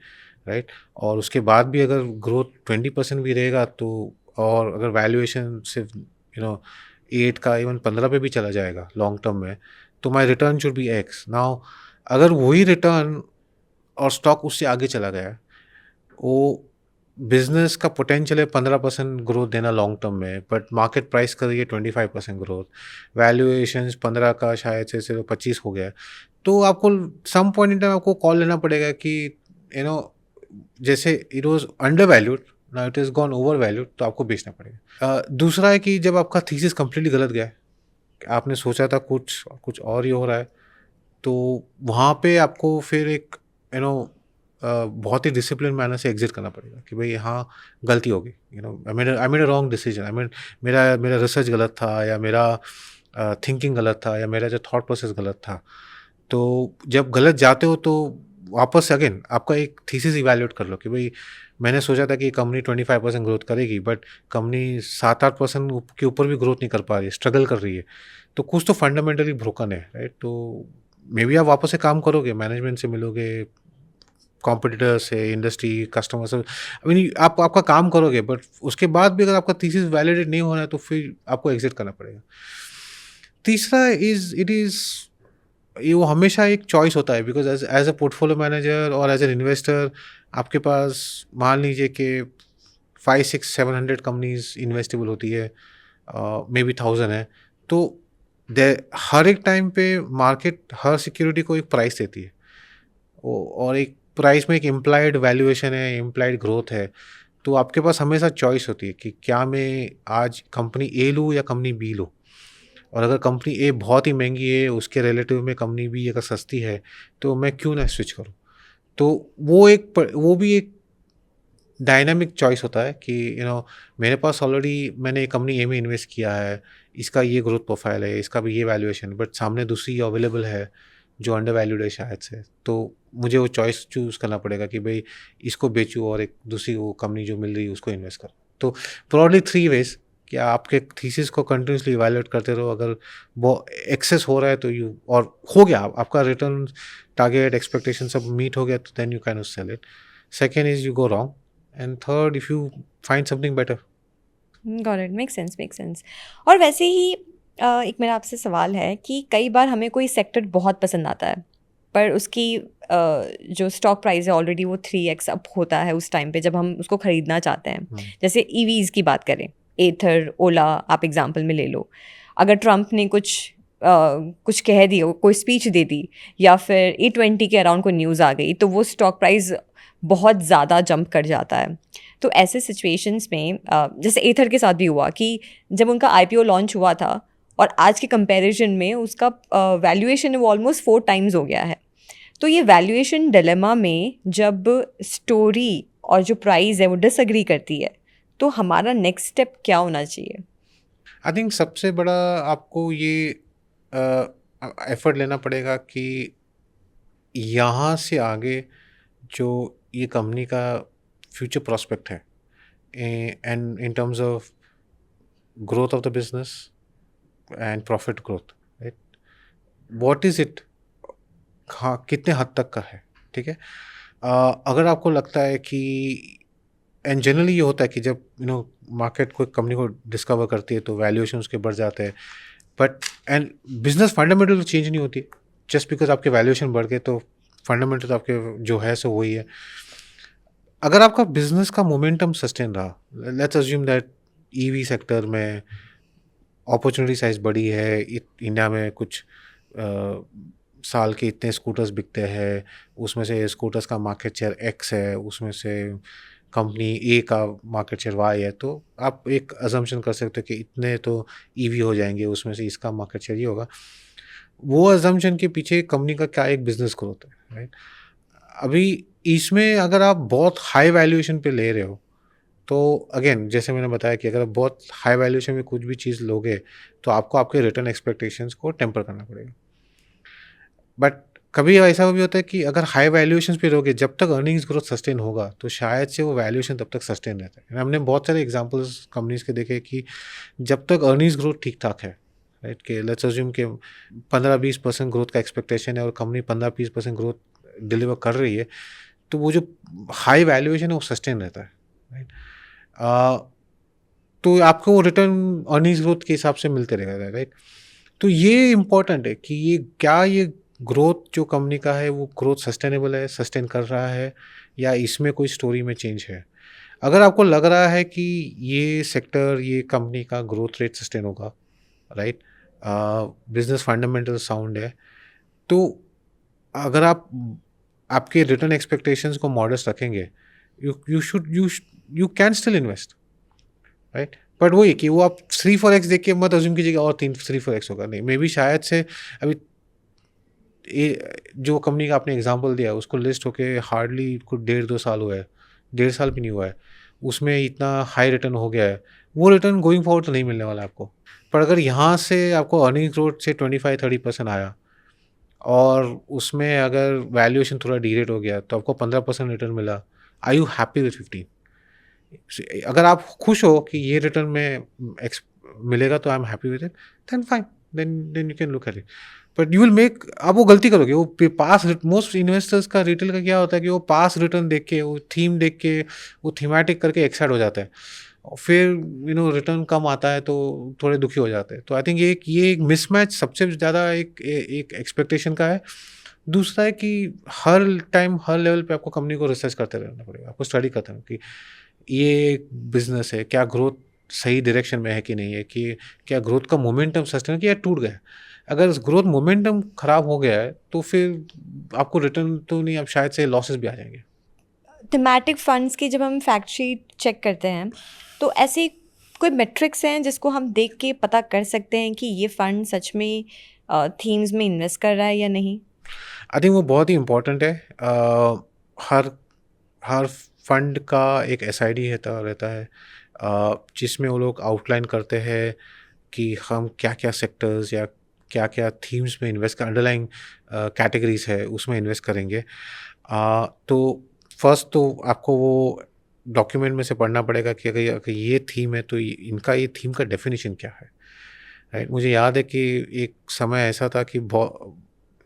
राइट? और उसके बाद भी अगर ग्रोथ 20% भी रहेगा, तो और अगर वैल्यूएशन सिर्फ 8 का, इवन 15 पे भी चला जाएगा लॉन्ग टर्म में, तो my return should be x. Now अगर वही रिटर्न और स्टॉक उससे आगे चला गया, वो बिजनेस का पोटेंशियल है 15% ग्रोथ देना लॉन्ग टर्म में, बट मार्केट प्राइस कर रही है 25% ग्रोथ, वैल्यूएशंस 15 का शायद से सिर्फ 25 हो गया, तो आपको सम पॉइंट इन टाइम आपको कॉल लेना पड़ेगा कि यू नो जैसे it was under valued, now it is gone over valued, तो आपको बेचना पड़ेगा। दूसरा है कि जब आपका थीसिस कंप्लीटली गलत गया है, आपने सोचा था कुछ और ही हो रहा है, तो वहाँ पे आपको फिर एक यू नो बहुत ही डिसिप्लिन मैनर से एग्जिट करना पड़ेगा कि भाई यहाँ गलती होगी, I made a wrong decision, मेरा मेरा रिसर्च गलत था, या मेरा थिंकिंग गलत था, या मेरा जो थॉट प्रोसेस गलत था। तो जब गलत जाते हो तो वापस से अगेन आपका एक थीसिस इवैल्यूएट कर लो कि भाई मैंने सोचा था कि कंपनी 25% ग्रोथ करेगी, बट कंपनी 7-8% के ऊपर भी ग्रोथ नहीं कर पा रही है, स्ट्रगल कर रही है, तो कुछ तो फंडामेंटली ब्रोकन है, राइट? तो मे बी आप वापस से काम करोगे, मैनेजमेंट से मिलोगे, कॉम्पिटिटर से, इंडस्ट्री, कस्टमर से, आई मीन आप आपका काम करोगे, बट उसके बाद भी अगर आपका थीसिस वैलिडेट नहीं हो रहा है, तो फिर आपको एग्जिट करना पड़ेगा। तीसरा इज ये वो हमेशा एक चॉइस होता है, because as a portfolio manager और एज एन इन्वेस्टर आपके पास मान लीजिए कि 500-600-700 कंपनीज इन्वेस्टेबल होती है, मे बी 1000 है, तो हर एक टाइम पे मार्केट हर सिक्योरिटी को एक प्राइस देती है, और एक प्राइस में एक इम्प्लाइड वैल्यूएशन है, इम्प्लाइड ग्रोथ है, तो आपके पास हमेशा चॉइस होती है कि क्या मैं आज कंपनी ए लूँ या कंपनी बी लूँ। और अगर कंपनी ए बहुत ही महंगी है, उसके रिलेटिव में कंपनी बी अगर सस्ती है, तो मैं क्यों ना स्विच करूँ। तो वो भी एक डायनामिक चॉइस होता है कि मेरे पास ऑलरेडी मैंने कंपनी ए में इन्वेस्ट किया है, इसका ये ग्रोथ प्रोफाइल है, इसका भी ये वैल्यूएशन है, बट सामने दूसरी अवेलेबल है जो अंडर वैल्यूड है शायद से, तो मुझे वो चॉइस चूज़ करना पड़ेगा कि भाई इसको बेचूँ और एक दूसरी वो कंपनी जो मिल रही है उसको इन्वेस्ट करूँ। तो ब्रॉडली 3 वेज कि आपके थीसिस को कंटिन्यूसली इवैल्यूएट करते रहो। अगर वो एक्सेस हो रहा है तो यू, और हो गया आपका रिटर्न टारगेट एक्सपेक्टेशन सब मीट हो गया, तो then you can sell it. Second is you go wrong, and third if you find something better. Got it, make sense, make sense. और वैसे ही एक मेरा आपसे सवाल है कि कई बार हमें कोई सेक्टर बहुत पसंद आता है, पर उसकी जो स्टॉक प्राइस है ऑलरेडी वो 3x अप होता है उस टाइम पे जब हम उसको ख़रीदना चाहते हैं। जैसे ईवीज़ की बात करें, एथर, ओला आप एग्जांपल में ले लो। अगर ट्रम्प ने कुछ कह दिया, कोई स्पीच दे दी, या फिर A20 के अराउंड कोई न्यूज़ आ गई, तो वो स्टॉक प्राइस बहुत ज़्यादा जंप कर जाता है। तो ऐसे सिचुएशंस में जैसे एथर के साथ भी हुआ कि जब उनका IPO लॉन्च हुआ था और आज के कंपैरिजन में उसका वैल्यूएशन वो ऑलमोस्ट 4 टाइम्स हो गया है। तो ये वैल्यूएशन डिलेमा में जब स्टोरी और जो प्राइस है वो डिसएग्री करती है, तो हमारा नेक्स्ट स्टेप क्या होना चाहिए? आई थिंक सबसे बड़ा आपको ये एफर्ट लेना पड़ेगा कि यहाँ से आगे जो ये कंपनी का फ्यूचर प्रॉस्पेक्ट है, and in terms of growth of the business and profit growth, right, what is it, हाँ कितने हद तक का है, ठीक है। अगर आपको लगता है कि, एंड जनरली ये होता है कि जब मार्केट कोई कंपनी को डिस्कवर करती है तो वैल्यूएशन उसके बढ़ जाते हैं, बट एंड बिजनेस फंडामेंटल तो चेंज नहीं होती। जस्ट बिकॉज आपके वैल्यूएशन बढ़ गए तो फंडामेंटल तो आपके जो है सो वही है। अगर आपका बिजनेस का मोमेंटम सस्टेन रहा, let's assume that EV sector में अपॉर्चुनिटी साइज बड़ी है, इंडिया में कुछ साल के इतने स्कूटर्स बिकते हैं, उसमें से स्कूटर्स का मार्केट शेयर एक्स है, उसमें से कंपनी ए का मार्केट शेयर वाई है, तो आप एक अजम्पशन कर सकते हो कि इतने तो ईवी हो जाएंगे, उसमें से इसका मार्केट शेयर ये होगा। वो अजम्पशन के पीछे कंपनी का क्या एक बिजनेस ग्रोथ है, राइट। अभी इसमें अगर आप बहुत हाई वैल्यूएशन पे ले रहे हो, तो अगेन जैसे मैंने बताया कि अगर आप बहुत हाई वैल्यूएशन में कुछ भी चीज़ लोगे तो आपको आपके रिटर्न एक्सपेक्टेशंस को टेम्पर करना पड़ेगा। बट कभी ऐसा भी होता है कि अगर हाई वैल्यूएशंस पे रहोगे, जब तक अर्निंग्स ग्रोथ सस्टेन होगा तो शायद से वो वैल्यूएशन तब तक सस्टेन रहता है। हमने बहुत सारे एग्जांपल्स कंपनीज के देखे कि जब तक अर्निंग्स ग्रोथ ठीक ठाक है, राइट, कि लेट्स अज्यूम के 15-20% ग्रोथ का एक्सपेक्टेशन है और कंपनी 15-20% ग्रोथ डिलीवर कर रही है, तो वो जो हाई वैल्यूएशन है वो सस्टेन रहता है, राइट। तो आपको वो रिटर्न अर्निंग्स ग्रोथ के हिसाब से मिलते रहेगा, राइट। तो ये इम्पॉर्टेंट है कि ये ग्रोथ जो कंपनी का है वो ग्रोथ सस्टेनेबल है, सस्टेन कर रहा है, या इसमें कोई स्टोरी में चेंज है। अगर आपको लग रहा है कि ये सेक्टर, ये कंपनी का ग्रोथ रेट सस्टेन होगा, राइट, बिजनेस फंडामेंटल साउंड है, तो अगर आप आपके रिटर्न एक्सपेक्टेशंस को मॉडरेट रखेंगे, you can still invest, right. But वही कि वो आप 3-4x देख के मत अज्यूम कीजिएगा और 3-4x होगा, नहीं, मे बी शायद से अभी जो कंपनी का आपने एग्जांपल दिया उसको लिस्ट होके हार्डली कुछ 1.5-2 साल हुआ है, 1.5 साल भी नहीं हुआ है, उसमें इतना हाई रिटर्न हो गया है। वो रिटर्न गोइंग फॉरवर्ड तो नहीं मिलने वाला आपको। पर अगर यहाँ से आपको अर्निंग ग्रोथ से 25-30% आया और उसमें अगर वैल्यूएशन थोड़ा डीरेट हो गया तो आपको 15% रिटर्न मिला, आई यू हैप्पी विथ 15? अगर आप खुश हो कि ये रिटर्न में मिलेगा तो I am happy with it, then fine, then you can look at it. But you will make, आप वो गलती करोगे, वो पास, मोस्ट इन्वेस्टर्स का रिटेल का क्या होता है कि वो पास रिटर्न देख के, वो थीम देख के, वो थीमेटिक करके एक्साइट हो जाता है, और फिर रिटर्न कम आता है तो थोड़े दुखी हो जाते हैं। तो आई थिंक ये एक मिसमैच सबसे ज़्यादा एक एक्सपेक्टेशन का है। दूसरा है कि हर टाइम हर लेवल पे आपको कंपनी को रिसर्च करते रहना पड़ेगा, आपको स्टडी करते रहना कि ये बिजनेस है, क्या ग्रोथ सही डायरेक्शन में है कि नहीं है, कि क्या ग्रोथ का मोमेंटम सस्टेन कि या टूट गया है। अगर ग्रोथ मोमेंटम खराब हो गया है तो फिर आपको रिटर्न तो नहीं, अब शायद से लॉसेस भी आ जाएंगे। थीमेटिक फंड्स की जब हम फैक्ट शीट चेक करते हैं तो ऐसे कोई मेट्रिक्स हैं जिसको हम देख के पता कर सकते हैं कि ये फंड सच में थीम्स में इन्वेस्ट कर रहा है या नहीं? आई थिंक वो बहुत ही इम्पोर्टेंट है। हर हर फंड का एक एसआईडी रहता है, जिसमें वो लोग आउटलाइन करते हैं कि हम क्या क्या सेक्टर्स या क्या क्या थीम्स में इन्वेस्ट कर, अंडरलाइंग कैटेगरीज है उसमें इन्वेस्ट करेंगे। तो फर्स्ट तो आपको वो डॉक्यूमेंट में से पढ़ना पड़ेगा कि अगर ये थीम है तो इनका ये थीम का डेफिनेशन क्या है, राइट। मुझे याद है कि एक समय ऐसा था कि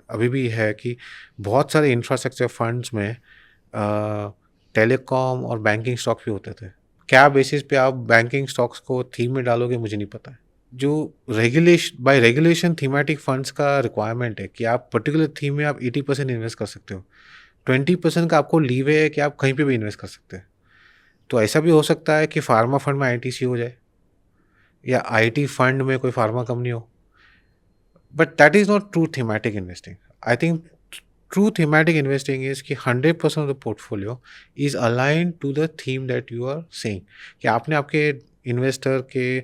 अभी भी है कि बहुत सारे इंफ्रास्ट्रक्चर फंड्स में टेलीकॉम और बैंकिंग स्टॉक्स भी होते थे। क्या बेसिस पे आप बैंकिंग स्टॉक्स को थीम में डालोगे मुझे नहीं पता है। जो रेगुलेशन थीमेटिक फंड्स का रिक्वायरमेंट है कि आप पर्टिकुलर थीम में आप 80% इन्वेस्ट कर सकते हो, 20% का आपको लीवे है कि आप कहीं पे भी इन्वेस्ट कर सकते हैं। तो ऐसा भी हो सकता है कि फार्मा फंड में आईटीसी हो जाए या आईटी फंड में कोई फार्मा कंपनी हो, but that is not true thematic investing. I think true thematic investing is कि 100% of the portfolio is aligned to the theme that you are saying. कि आपने आपके इन्वेस्टर के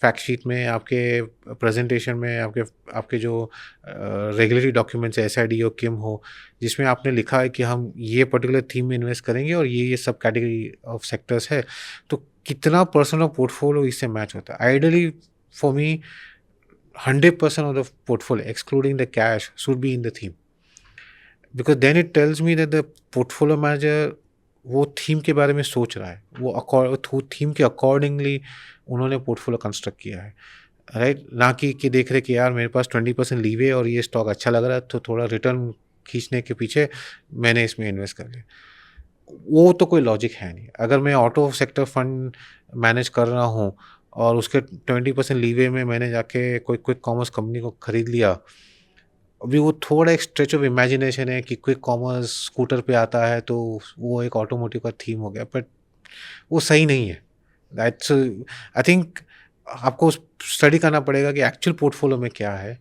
फैक्ट शीट में, आपके प्रेजेंटेशन में, आपके आपके जो regulatory documents S I D हो, किम हो, जिसमें आपने लिखा है कि हम ये पर्टिकुलर थीम में इन्वेस्ट करेंगे और ये सब कैटेगरी ऑफ सेक्टर्स है, तो कितना परसेंट ऑफ पोर्टफोलियो इससे मैच होता है। Ideally for me 100% of the portfolio excluding the cash should be in the theme, because then it tells me that the portfolio manager वो थीम के बारे में सोच रहा है, वो थीम के अकॉर्डिंगली उन्होंने पोर्टफोलियो कंस्ट्रक्ट किया है, राइट। ना कि देख रहे कि यार मेरे पास 20% लीवे और ये स्टॉक अच्छा लग रहा है तो थोड़ा रिटर्न खींचने के पीछे मैंने इसमें इन्वेस्ट कर लिया। वो तो कोई लॉजिक है नहीं। अगर मैं ऑटो सेक्टर फंड मैनेज कर रहा हूँ और उसके 20% लीवे में मैंने जाके कोई क्विक कॉमर्स कंपनी को खरीद लिया, अभी वो थोड़ा एक स्ट्रेच ऑफ इमेजिनेशन है कि क्विक कॉमर्स स्कूटर पे आता है तो वो एक ऑटोमोटिव का थीम हो गया, बट वो सही नहीं है। दैट्स आई थिंक आपको स्टडी करना पड़ेगा कि एक्चुअल पोर्टफोलियो में क्या है।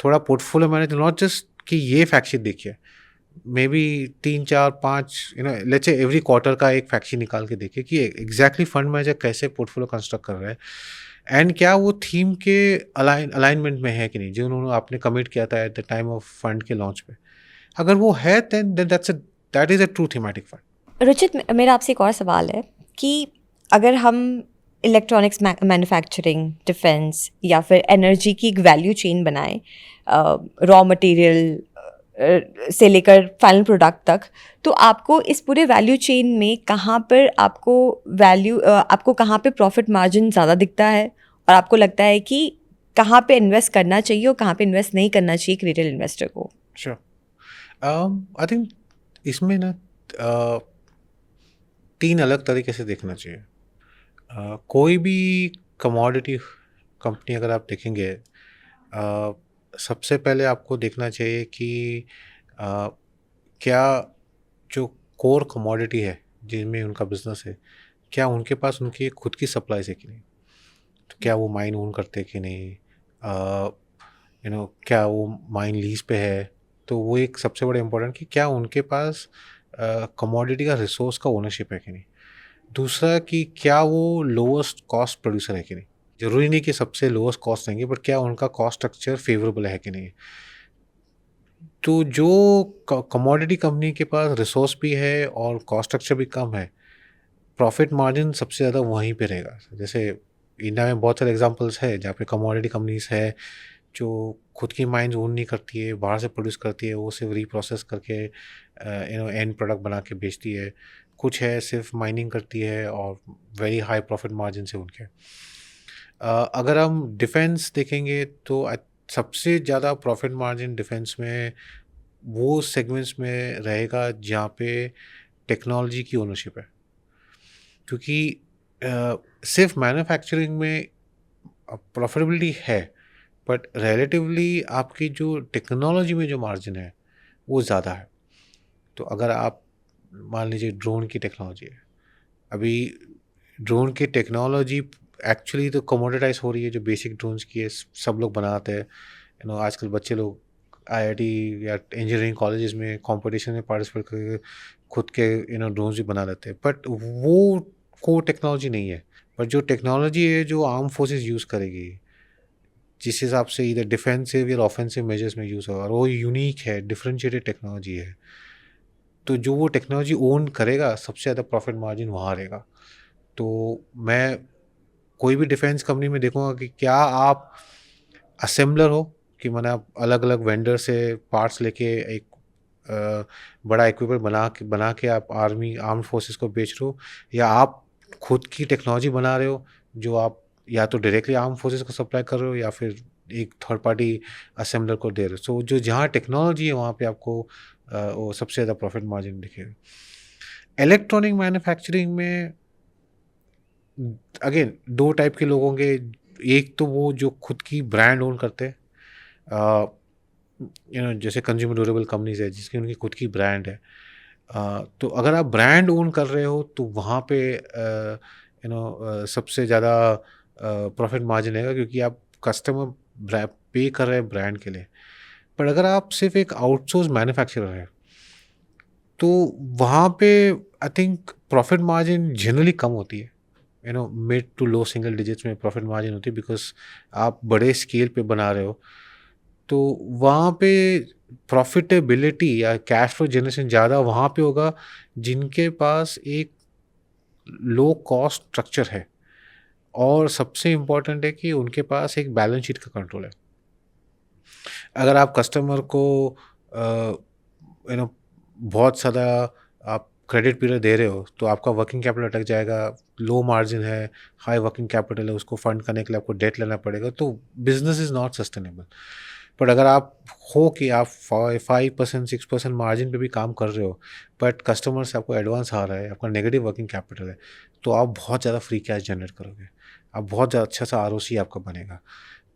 थोड़ा पोर्टफोलियो मैनेज, नॉट जस्ट कि ये फैक्ट शीट देखिए, may be 3 4 5 let's say every quarter का एक फैक्ट शीट निकाल के देखिए कि एग्जैक्टली फंड मैनेजर कैसे पोर्टफोलियो कंस्ट्रक्ट कर रहा है एंड क्या वो थीम के अलाइनमेंट में है कि नहीं, जो उन्होंने आपने कमिट किया था at the time of fund के लॉन्च पे। अगर वो है then that is a true thematic fund. Ruchit, मेरा आपसे एक और सवाल है कि अगर हम इलेक्ट्रॉनिक्स मैन्युफैक्चरिंग, डिफेंस या फिर एनर्जी की एक वैल्यू चेन बनाएं, रॉ मटेरियल से लेकर फाइनल प्रोडक्ट तक, तो आपको इस पूरे वैल्यू चेन में कहाँ पर आपको कहाँ पे प्रॉफिट मार्जिन ज़्यादा दिखता है और आपको लगता है कि कहाँ पे इन्वेस्ट करना चाहिए और कहाँ पे इन्वेस्ट नहीं करना चाहिए एक रिटेल इन्वेस्टर को? श्योर। आई थिंक इसमें ना 3 अलग तरीके से देखना चाहिए। कोई भी कमोडिटी कंपनी अगर आप देखेंगे, सबसे पहले आपको देखना चाहिए कि अ, क्या जो कोर कमोडिटी है जिनमें उनका बिजनेस है, क्या उनके पास उनकी खुद की सप्लाईज है कि नहीं। तो क्या वो माइन ओन करते हैं कि नहीं, क्या वो माइन लीज पे है। तो वो एक सबसे बड़ा इम्पोर्टेंट कि क्या उनके पास कमोडिटी का रिसोर्स का ओनरशिप है कि नहीं। दूसरा कि क्या वो लोएस्ट कॉस्ट प्रोड्यूसर है कि नहीं। ज़रूरी नहीं कि सबसे लोएस्ट कॉस्ट रहेंगे, बट क्या उनका कॉस्ट स्ट्रक्चर फेवरेबल है कि नहीं। तो जो कमोडिटी कंपनी के पास रिसोर्स भी है और कॉस्ट स्ट्रक्चर भी कम है, प्रॉफिट मार्जिन सबसे ज़्यादा वहीं पे रहेगा। जैसे इंडिया में बहुत सारे एग्जांपल्स है जहाँ पे कमोडिटी कंपनीज है जो खुद की माइंस ओन नहीं करती है, बाहर से प्रोड्यूस करती है, वो सिर्फ रीप्रोसेस करके एंड प्रोडक्ट बना के बेचती है। कुछ है सिर्फ माइनिंग करती है और वेरी हाई प्रॉफिट मार्जिन से उनके। अगर हम डिफेंस देखेंगे तो सबसे ज़्यादा प्रॉफिट मार्जिन डिफेंस में वो सेगमेंट्स में रहेगा जहाँ पे टेक्नोलॉजी की ओनरशिप है। क्योंकि सिर्फ मैन्युफैक्चरिंग में प्रॉफिटेबिलिटी है, बट रिलेटिवली आपकी जो टेक्नोलॉजी में जो मार्जिन है वो ज़्यादा है। तो अगर आप मान लीजिए ड्रोन की टेक्नोलॉजी है, अभी ड्रोन की टेक्नोलॉजी एक्चुअली तो कमोडिटाइज हो रही है। जो बेसिक ड्रोन्स की है सब लोग बनाते हैं, आजकल बच्चे लोग आईआईटी या इंजीनियरिंग कॉलेजेस में कंपटीशन में पार्टिसिपेट करके खुद के ड्रोन्स भी बना लेते हैं, बट वो को टेक्नोलॉजी नहीं है। बट जो टेक्नोलॉजी है जो आर्म फोर्सेस यूज़ करेगी, जिस हिसाब से इधर डिफेंसिव या ऑफेंसिव मेजर्स में यूज़ होगा, और वो यूनिक है, डिफरेंशिएटेड टेक्नोलॉजी है, तो जो वो टेक्नोलॉजी ओन करेगा सबसे ज़्यादा प्रॉफिट मार्जिन वहाँ रहेगा। तो मैं कोई भी डिफेंस कंपनी में देखूंगा कि क्या आप असेंबलर हो, कि मैंने आप अलग अलग वेंडर से पार्ट्स लेके एक बड़ा इक्विपमेंट बना के आप आर्म्ड फोर्सेस को बेच रहे हो, या आप खुद की टेक्नोलॉजी बना रहे हो जो आप या तो डायरेक्टली आर्म फोर्सेस को सप्लाई कर रहे हो या फिर एक थर्ड पार्टी असेंबलर को दे रहे हो। सो जो जहाँ टेक्नोलॉजी है वहाँ पे आपको वो सबसे ज़्यादा प्रॉफिट मार्जिन दिखेगा। इलेक्ट्रॉनिक मैन्युफैक्चरिंग में अगेन 2 टाइप के लोग होंगे। एक तो वो जो खुद की ब्रांड ओन करते हैं, जैसे कंज्यूमर ड्यूरेबल कंपनीज़ है जिसकी उनकी खुद की ब्रांड है। तो अगर आप ब्रांड ओन कर रहे हो तो वहाँ पे सबसे ज़्यादा प्रॉफिट मार्जिन रहेगा, क्योंकि आप कस्टमर पे कर रहे हैं ब्रांड के लिए। पर अगर आप सिर्फ एक आउटसोर्स मैन्युफैक्चरर है तो वहाँ पे I think profit margin generally कम होती है। Mid to low single digits में प्रॉफिट मार्जिन होती है, बिकॉज आप बड़े स्केल पे बना रहे हो। तो वहाँ पे प्रॉफिटेबिलिटी या कैश फ्लो जनरेशन ज़्यादा वहाँ पे होगा जिनके पास एक लो कॉस्ट स्ट्रक्चर है, और सबसे इम्पॉर्टेंट है कि उनके पास एक बैलेंस शीट का कंट्रोल है। अगर आप कस्टमर को बहुत ज़्यादा आप क्रेडिट पीरियड दे रहे हो तो आपका वर्किंग कैपिटल अटक जाएगा, लो मार्जिन है, हाई वर्किंग कैपिटल है, उसको फंड करने के लिए आपको डेट लेना पड़ेगा, तो business is not sustainable. But अगर आप हो कि आप 5% 6% मार्जिन पे भी काम कर रहे हो, बट कस्टमर से आपको एडवांस आ रहा है, आपका नेगेटिव वर्किंग कैपिटल है, तो आप बहुत ज़्यादा फ्री कैश जनरेट करोगे, आप बहुत ज़्यादा अच्छा सा आरओसी आपका बनेगा।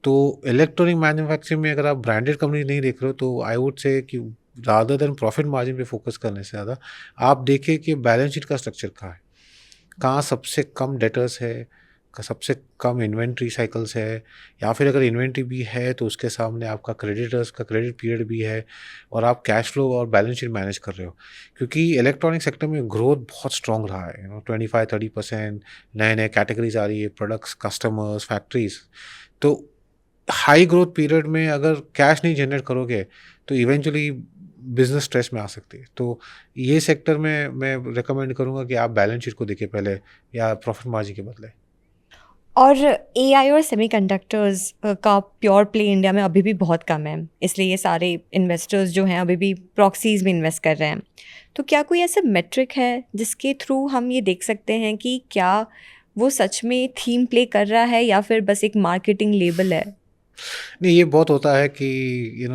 तो इलेक्ट्रॉनिक मैन्युफैक्चरिंग में अगर आप ब्रांडेड कंपनी नहीं देख रहे हो तो आई वुड से कि रादर देन प्रॉफिट मार्जिन पे फोकस करने से ज़्यादा आप देखिए कि बैलेंस शीट का स्ट्रक्चर कहाँ है, कहाँ सबसे कम डेटर्स है, सबसे कम इन्वेंट्री साइकिल्स है, या फिर अगर इन्वेंट्री भी है तो उसके सामने आपका क्रेडिटर्स का क्रेडिट पीरियड भी है, और आप कैश फ्लो और बैलेंस शीट मैनेज कर रहे हो। क्योंकि इलेक्ट्रॉनिक सेक्टर में ग्रोथ बहुत स्ट्रॉन्ग रहा है, 25-30% नए नए कैटेगरीज आ रही है, प्रोडक्ट्स, कस्टमर्स, फैक्ट्रीज। तो हाई ग्रोथ पीरियड में अगर कैश नहीं जनरेट करोगे तो इवेंचुअली बिजनेस स्ट्रेस में आ सकती है। तो ये सेक्टर में मैं रिकमेंड करूँगा कि आप बैलेंस शीट को देखिए पहले, या प्रॉफिट मार्जिन के बदले। और एआई और सेमीकंडक्टर्स का प्योर प्ले इंडिया में अभी भी बहुत कम है, इसलिए ये सारे इन्वेस्टर्स जो हैं अभी भी प्रॉक्सीज में इन्वेस्ट कर रहे हैं। तो क्या कोई ऐसा मेट्रिक है जिसके थ्रू हम ये देख सकते हैं कि क्या वो सच में थीम प्ले कर रहा है या फिर बस एक मार्केटिंग लेबल है? नहीं, ये बहुत होता है कि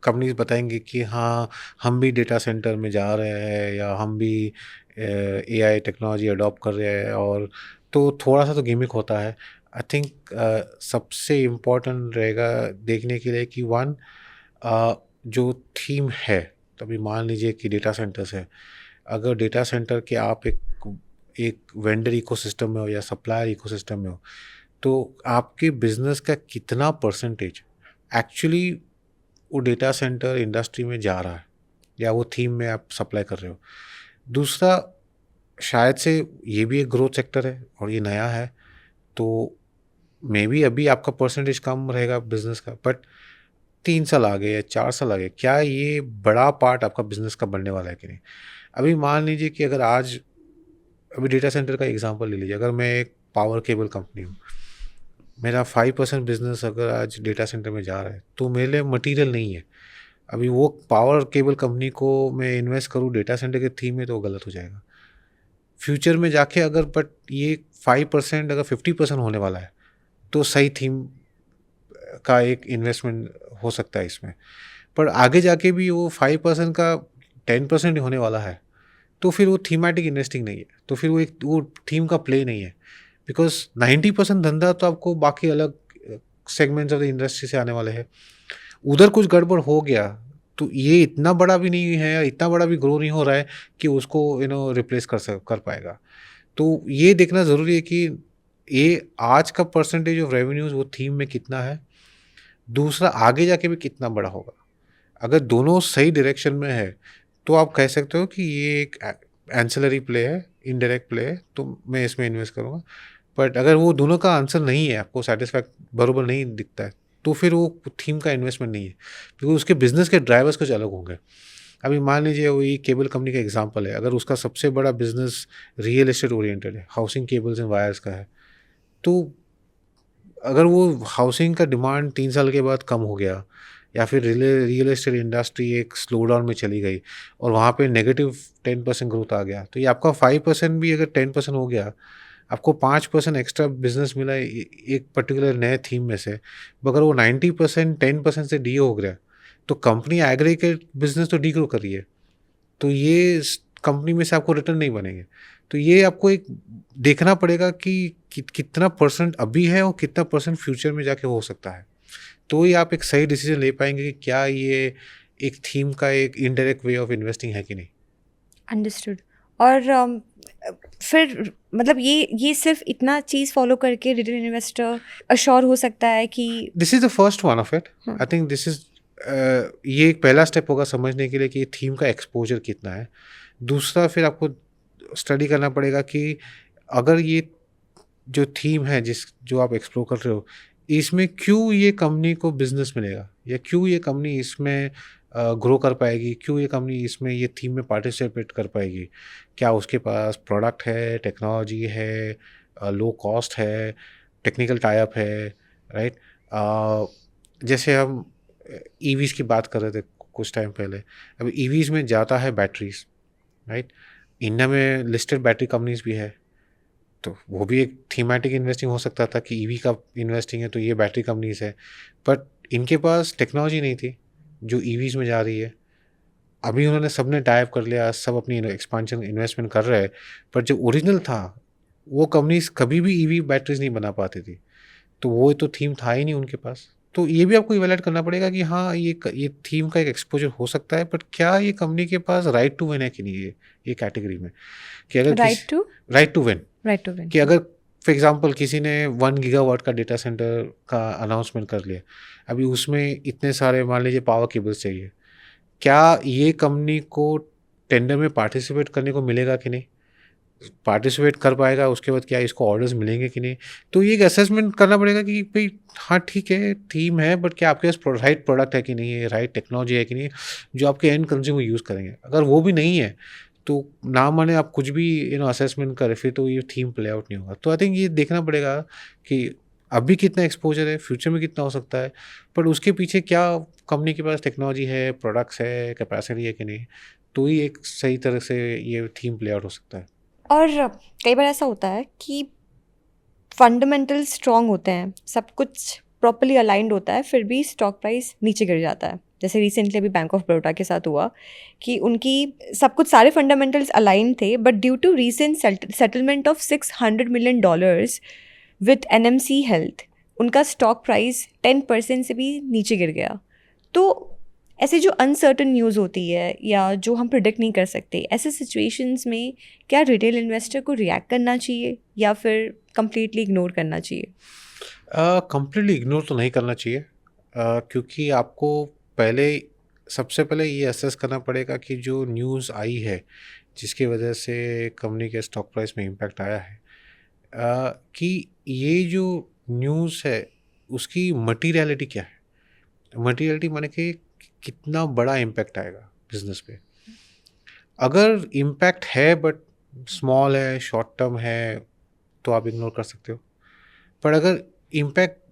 कंपनीज बताएंगे कि हाँ हम भी डेटा सेंटर में जा रहे हैं, या हम भी एआई टेक्नोलॉजी अडॉप्ट कर रहे हैं, और तो थोड़ा सा तो गिमिक होता है। आई थिंक सबसे इम्पोर्टेंट रहेगा देखने के लिए कि वन, जो थीम है, तभी मान लीजिए कि डेटा सेंटर्स है, अगर डेटा सेंटर के आप एक वेंडर इकोसिस्टम में हो या सप्लायर इकोसिस्टम में हो, तो आपके बिजनेस का कितना परसेंटेज एक्चुअली वो डेटा सेंटर इंडस्ट्री में जा रहा है, या वो थीम में आप सप्लाई कर रहे हो। दूसरा, शायद से ये भी एक ग्रोथ सेक्टर है और ये नया है, तो मे बी अभी आपका परसेंटेज कम रहेगा बिजनेस का, बट 3 साल आगे या 4 साल आगे क्या ये बड़ा पार्ट आपका बिजनेस का बनने वाला है कि नहीं। अभी मान लीजिए कि अगर आज, अभी डेटा सेंटर का एग्जांपल ले लीजिए, अगर मैं एक पावर केबल कंपनी हूँ, मेरा 5% बिजनेस अगर आज डेटा सेंटर में जा रहा है तो मेरे लिए मटीरियल नहीं है। अभी वो पावर केबल कंपनी को मैं इन्वेस्ट करूँ डेटा सेंटर के थीम में तो गलत हो जाएगा। फ्यूचर में जाके अगर बट ये 5% अगर 50% होने वाला है तो सही थीम का एक इन्वेस्टमेंट हो सकता है इसमें। पर आगे जाके भी वो 5% का 10% ही होने वाला है, तो फिर वो थीमेटिक इन्वेस्टिंग नहीं है, तो फिर वो थीम का प्ले नहीं है। बिकॉज 90% धंधा तो आपको बाकी अलग सेगमेंट्स ऑफ द इंडस्ट्री से आने वाले हैं। उधर कुछ गड़बड़ हो गया तो ये इतना बड़ा भी नहीं है, या इतना बड़ा भी ग्रो नहीं हो रहा है कि उसको रिप्लेस कर पाएगा। तो ये देखना ज़रूरी है कि ये आज का परसेंटेज ऑफ रेवेन्यूज वो थीम में कितना है, दूसरा आगे जाके भी कितना बड़ा होगा। अगर दोनों सही डायरेक्शन में है तो आप कह सकते हो कि ये एक एंसिलरी प्ले है, इनडायरेक्ट प्ले है, तो मैं इसमें इन्वेस्ट करूँगा। बट अगर वो दोनों का आंसर नहीं है, आपको सेटिस्फैक्ट बरोबर नहीं दिखता है, तो फिर वो थीम का इन्वेस्टमेंट नहीं है, क्योंकि उसके बिजनेस के ड्राइवर्स कुछ अलग होंगे। अभी मान लीजिए वही केबल कंपनी का एग्जांपल है, अगर उसका सबसे बड़ा बिजनेस रियल एस्टेट ओरिएंटेड है, हाउसिंग केबल्स एंड वायर्स का है, तो अगर वो हाउसिंग का डिमांड 3 साल के बाद कम हो गया, या फिर रियल एस्टेट इंडस्ट्री एक स्लो डाउन में चली गई और वहाँ पे नेगेटिव 10% ग्रोथ आ गया, तो ये आपका 5% भी अगर 10% हो गया, आपको 5% एक्स्ट्रा बिजनेस मिला एक पर्टिकुलर नए थीम में से, मगर वो 90% 10% से डी हो गया, तो कंपनी एग्रीगेट बिजनेस तो डी ग्रो कर रही है, तो ये कंपनी में से आपको रिटर्न नहीं बनेंगे। तो ये आपको एक देखना पड़ेगा कि कितना परसेंट अभी है और कितना परसेंट फ्यूचर में जाके हो सकता है, तो ही आप एक सही डिसीजन ले पाएंगे कि क्या ये एक थीम का एक इनडायरेक्ट वे ऑफ इन्वेस्टिंग है कि नहीं। अंडरस्टूड। और फिर मतलब ये सिर्फ इतना चीज़ फॉलो करके रिटेल इन्वेस्टर अश्योर हो सकता है कि this is the first one of it. हाँ। आई थिंक दिस इज ये एक पहला स्टेप होगा समझने के लिए कि थीम का एक्सपोजर कितना है। दूसरा फिर आपको स्टडी करना पड़ेगा कि अगर ये जो थीम है जो आप एक्सप्लोर कर रहे हो, इसमें क्यों ये कंपनी को बिजनेस मिलेगा या क्यों ये कंपनी इसमें ग्रो कर पाएगी, क्यों ये कंपनी इसमें ये थीम में पार्टिसिपेट कर पाएगी। क्या उसके पास प्रोडक्ट है, टेक्नोलॉजी है, लो कॉस्ट है, टेक्निकल टाई अप है, राइट। जैसे हम ईवीज़ की बात कर रहे थे कुछ टाइम पहले, अब ईवीज़ में जाता है बैटरीज, राइट। इंडिया में लिस्टेड बैटरी कंपनीज भी है, तो वो भी एक थीमेटिक इन्वेस्टिंग हो सकता था कि ईवी का इन्वेस्टिंग है तो ये बैटरी कंपनीज है, बट इनके पास टेक्नोलॉजी नहीं थी जो ईवीज़ में जा रही है। अभी उन्होंने सबने टाइप कर लिया, सब अपनी एक्सपांशन इन्वेस्टमेंट कर रहे हैं, पर जो ओरिजिनल था वो कंपनीज कभी भी ईवी बैटरीज नहीं बना पाती थी, तो वो तो थीम था ही नहीं उनके पास। तो ये भी आपको इवैल्यूएट करना पड़ेगा कि हाँ ये थीम का एक एक्सपोजर हो सकता है, बट क्या ये कंपनी के पास राइट टू विन है कि नहीं, ये कैटेगरी में, कि अगर right to right to win, win कि अगर फॉर एग्जांपल किसी ने 1 गीगावाट का डेटा सेंटर का अनाउंसमेंट कर लिया, अभी उसमें इतने सारे मान लीजिए पावर केबल्स चाहिए, क्या ये कंपनी को टेंडर में पार्टिसिपेट करने को मिलेगा कि नहीं, पार्टिसिपेट कर पाएगा, उसके बाद क्या इसको ऑर्डर्स मिलेंगे कि नहीं। तो ये एक असेसमेंट करना पड़ेगा कि भाई हाँ ठीक है थीम है, बट क्या आपके पास राइट प्रोडक्ट है कि नहीं है, राइट टेक्नोलॉजी है कि नहीं जो आपके एंड कंज्यूमर यूज़ करेंगे। अगर वो भी नहीं है तो ना माने आप कुछ भी असेसमेंट करें, फिर तो ये थीम प्ले आउट नहीं होगा। तो आई थिंक ये देखना पड़ेगा कि अभी कितना एक्सपोजर है, फ्यूचर में कितना हो सकता है, पर उसके पीछे क्या कंपनी के पास टेक्नोलॉजी है, प्रोडक्ट्स है, कैपेसिटी है कि नहीं, तो ही एक सही तरह से ये थीम प्ले आउट हो सकता है। और कई बार ऐसा होता है कि फंडामेंटल स्ट्रॉन्ग होते हैं, सब कुछ प्रॉपर्ली अलाइंड होता है, फिर भी स्टॉक प्राइस नीचे गिर जाता है। जैसे रिसेंटली अभी बैंक ऑफ बड़ौदा के साथ हुआ कि उनकी सब कुछ सारे फंडामेंटल्स अलाइन थे, but due to recent settlement of $600 million with NMC Health उनका स्टॉक प्राइस 10% से भी नीचे गिर गया। तो ऐसे जो अनसर्टन न्यूज़ होती है या जो हम प्रिडिक्ट नहीं कर सकते, ऐसे सिचुएशंस में क्या रिटेल इन्वेस्टर को रिएक्ट करना चाहिए या फिर कम्प्लीटली इग्नोर करना चाहिए? कंप्लीटली इग्नोर तो नहीं करना चाहिए, क्योंकि आपको सबसे पहले ये असेस करना पड़ेगा कि जो न्यूज़ आई है जिसकी वजह से कंपनी के स्टॉक प्राइस में इम्पैक्ट आया है, कि ये जो न्यूज़ है उसकी मटीरियलिटी क्या है। मटीरियलिटी माने कि कितना बड़ा इम्पैक्ट आएगा बिजनेस पे। अगर इम्पैक्ट है बट स्मॉल है, शॉर्ट टर्म है, तो आप इग्नोर कर सकते हो। पर अगर इम्पैक्ट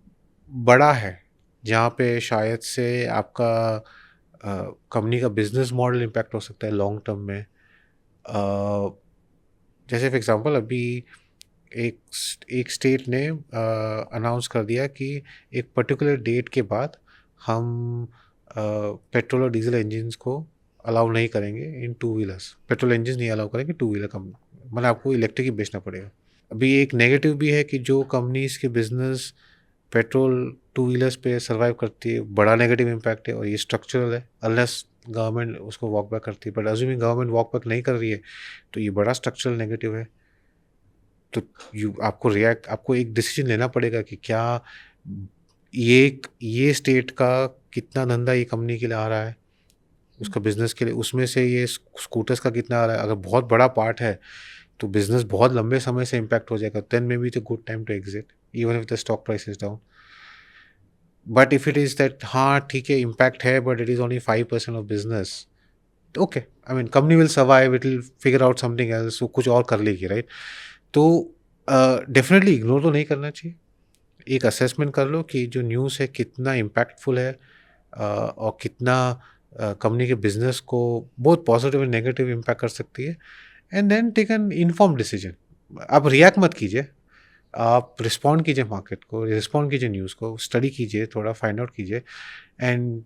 बड़ा है जहाँ पे शायद से आपका कंपनी का बिजनेस मॉडल इम्पैक्ट हो सकता है लॉन्ग टर्म में, जैसे फॉर एग्जांपल अभी एक स्टेट ने अनाउंस कर दिया कि एक पर्टिकुलर डेट के बाद हम पेट्रोल और डीजल इंजन्स को अलाउ नहीं करेंगे इन टू व्हीलर्स, पेट्रोल इंजन नहीं अलाउ करेंगे टू व्हीलर कंपनी, मतलब आपको इलेक्ट्रिक ही बेचना पड़ेगा। अभी एक नेगेटिव भी है कि जो कंपनीज के बिजनेस पेट्रोल टू व्हीलर्स पे सर्वाइव करती है, बड़ा नेगेटिव इम्पैक्ट है और ये स्ट्रक्चरल है, अनलेस गवर्नमेंट उसको वॉक बैक करती है। But assuming government walk back नहीं कर रही है तो ये बड़ा स्ट्रक्चरल नेगेटिव है। तो आपको एक डिसीजन लेना पड़ेगा कि क्या ये स्टेट का कितना धंधा ये कंपनी के लिए आ रहा है, उसका बिजनेस के लिए, उसमें से ये स्कूटर्स का कितना आ रहा है। अगर बहुत बड़ा पार्ट है तो बिजनेस बहुत लंबे समय से इम्पैक्ट हो जाएगा, then may be the good time to exit even if the stock price is down. But if it is that हाँ ठीक है इम्पैक्ट है but it is only 5% of business, okay, I mean company will survive, it will figure out something else, वो कुछ और कर लेगी, right. तो डेफिनेटली इग्नोर तो नहीं करना चाहिए, एक असेसमेंट कर लो कि जो न्यूज़ है कितना इम्पैक्टफुल है, और कितना कंपनी के बिजनेस को बहुत पॉजिटिव एंड नेगेटिव इम्पैक्ट कर सकती है, and then take an inform decision. आप रिएक्ट मत कीजिए, आप रिस्पॉन्ड कीजिए मार्केट को, रिस्पॉन्ड कीजिए न्यूज़ को, स्टडी कीजिए, थोड़ा फाइंड आउट कीजिए। एंड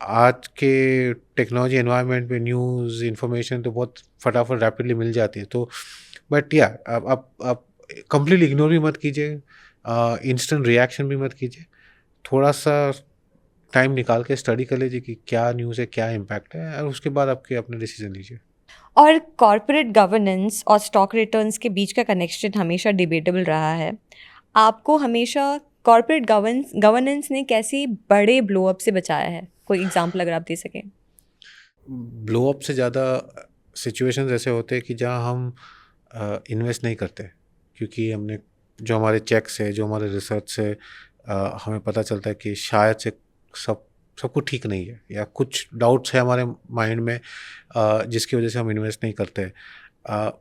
आज के टेक्नोलॉजी एनवायरनमेंट में न्यूज़ इन्फॉर्मेशन तो बहुत फटाफट रैपिडली मिल जाती है, तो बट या आप कंप्लीटली इग्नोर भी मत कीजिए, इंस्टेंट रिएक्शन भी मत कीजिए। थोड़ा सा टाइम निकाल के स्टडी कर लीजिए कि क्या न्यूज़ है, क्या इम्पैक्ट है, और उसके बाद आपके अपने डिसीजन लीजिए। और कॉर्पोरेट गवर्नेंस और स्टॉक रिटर्न्स के बीच का कनेक्शन हमेशा डिबेटेबल रहा है। आपको हमेशा कॉर्पोरेट गवर्नेंस ने कैसे बड़े ब्लो अप से बचाया है? कोई एग्जांपल अगर आप दे सकें। ब्लो अप से ज़्यादा सिचुएशंस ऐसे होते हैं कि जहाँ हम इन्वेस्ट नहीं करते, क्योंकि हमने जो हमारे चेक्स है, जो हमारे रिसर्च से हमें पता चलता है कि शायद से सब सब कुछ ठीक नहीं है, या कुछ डाउट्स है हमारे माइंड में, जिसकी वजह से हम इन्वेस्ट नहीं करते।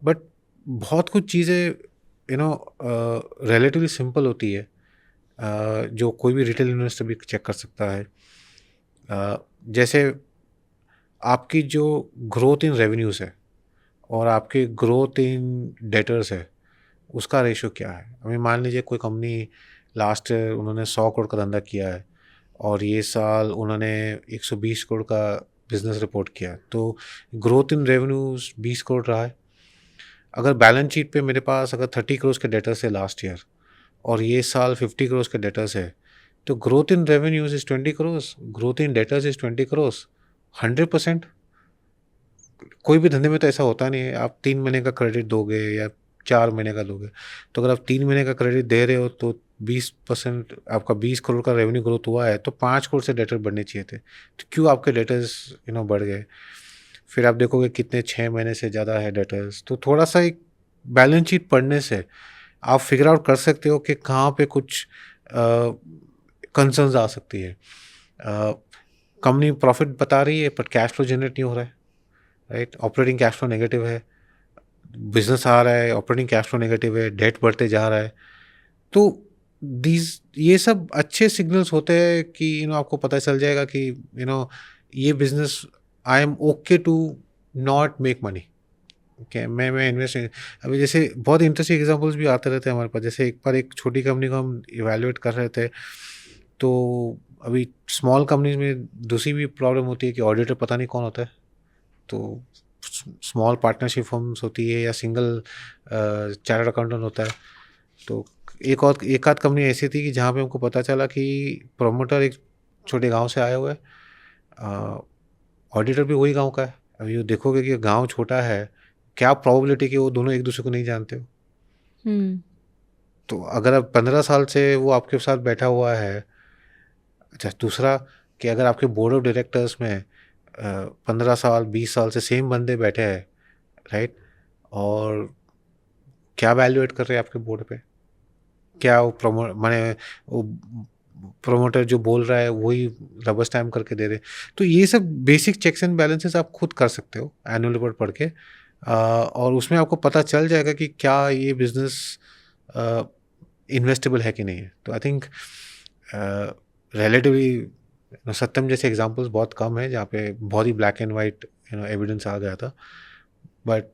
बट बहुत कुछ चीज़ें रिलेटिवली सिंपल होती है, जो कोई भी रिटेल इन्वेस्टर भी चेक कर सकता है। जैसे आपकी जो ग्रोथ इन रेवेन्यूज़ है और आपके ग्रोथ इन डेटर्स है, उसका रेशो क्या है। अभी मान लीजिए कोई कंपनी लास्ट ईयर उन्होंने 100 करोड़ का धंधा किया है, और ये साल उन्होंने 120 करोड़ का बिजनेस रिपोर्ट किया है, तो ग्रोथ इन रेवेन्यूज़ 20 करोड़ रहा है। अगर बैलेंस शीट पे मेरे पास अगर 30 करोड़ के डेटर्स है लास्ट ईयर, और ये साल 50 करोड़ के डेटर्स है, तो growth in revenues is 20 crore, growth in debtors is 20 crore. 100%। कोई भी धंधे में तो ऐसा होता नहीं है आप 3 महीने का क्रेडिट दोगे या 4 महीने का दोगे। तो अगर आप 3 महीने का क्रेडिट दे रहे हो तो 20%, आपका 20 करोड़ का रेवेन्यू ग्रोथ हुआ है, तो 5 करोड़ से डेटर बढ़ने चाहिए थे, तो क्यों आपके डेटर्स बढ़ गए। फिर आप देखोगे कितने 6 महीने से ज़्यादा है डेटर्स। तो थोड़ा सा एक बैलेंस शीट पढ़ने से आप फिगर आउट कर सकते हो कि कहाँ पे कुछ कंसर्न्स आ सकती है। कंपनी प्रॉफिट बता रही है पर कैश फ्लो जनरेट नहीं हो रहा है, right. Operating cash flow negative है, बिजनेस आ रहा है, ऑपरेटिंग कैश फ्लो नेगेटिव है, डेट बढ़ते जा रहा है। तो ये सब अच्छे सिग्नल्स होते हैं कि आपको पता चल जाएगा कि ये business I am okay to not make money. Okay, मैं इन्वेस्ट। अभी जैसे बहुत इंटरेस्टिंग एग्जांपल्स भी आते रहते हैं हमारे पास। जैसे एक बार एक छोटी कंपनी को हम इवेल्युएट कर रहे थे, तो अभी स्मॉल कंपनीज में दूसरी भी प्रॉब्लम होती है कि ऑडिटर पता नहीं कौन होता है। तो स्मॉल पार्टनरशिप फर्म्स होती है या सिंगल चार्टर्ड अकाउंटेंट होता है। तो एक आध कंपनी ऐसी थी कि जहाँ पे हमको पता चला कि प्रोमोटर एक छोटे गांव से आया हुआ है, ऑडिटर भी वही गांव का है। अभी देखोगे कि गांव छोटा है, क्या प्रोबेबिलिटी कि वो दोनों एक दूसरे को नहीं जानते हो। तो अगर अब 15 साल से वो आपके साथ बैठा हुआ है। अच्छा, दूसरा कि अगर आपके बोर्ड ऑफ डायरेक्टर्स में 15 साल 20 साल से सेम बंदे बैठे हैं, राइट, और क्या वैल्यूएट कर रहे हैं आपके बोर्ड पे, क्या वो वो प्रोमोटर जो बोल रहा है वही रबर स्टैम्प करके दे रहे। तो ये सब बेसिक चेक्स एंड बैलेंसेस आप खुद कर सकते हो एनुअल रिपोर्ट पढ़ के, और उसमें आपको पता चल जाएगा कि क्या ये बिजनेस इन्वेस्टेबल है कि नहीं है। तो आई थिंक रिलेटिवली सत्यम जैसे एग्जांपल्स बहुत कम है जहाँ पे बहुत ही ब्लैक एंड वाइट एविडेंस आ गया था। बट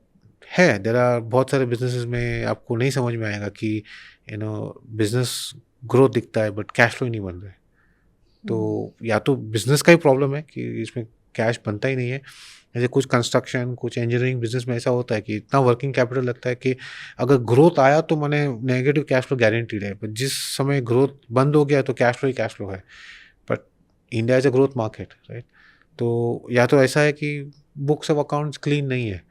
है, देयर आर बहुत सारे बिजनेसेस में आपको नहीं समझ में आएगा कि बिजनेस ग्रोथ दिखता है बट कैश फ्लो ही नहीं बन रहा है। तो या तो बिजनेस का ही प्रॉब्लम है कि इसमें कैश बनता ही नहीं है। जैसे कुछ कंस्ट्रक्शन, कुछ इंजीनियरिंग बिजनेस में ऐसा होता है कि इतना वर्किंग कैपिटल लगता है कि अगर ग्रोथ आया तो मैंने नेगेटिव कैश फ्लो गारंटीड है, बट जिस समय ग्रोथ बंद हो गया तो कैश फ्लो ही कैश फ्लो है। But India is a growth market, right. तो या तो ऐसा है कि बुक्स ऑफ अकाउंट्स क्लीन नहीं है।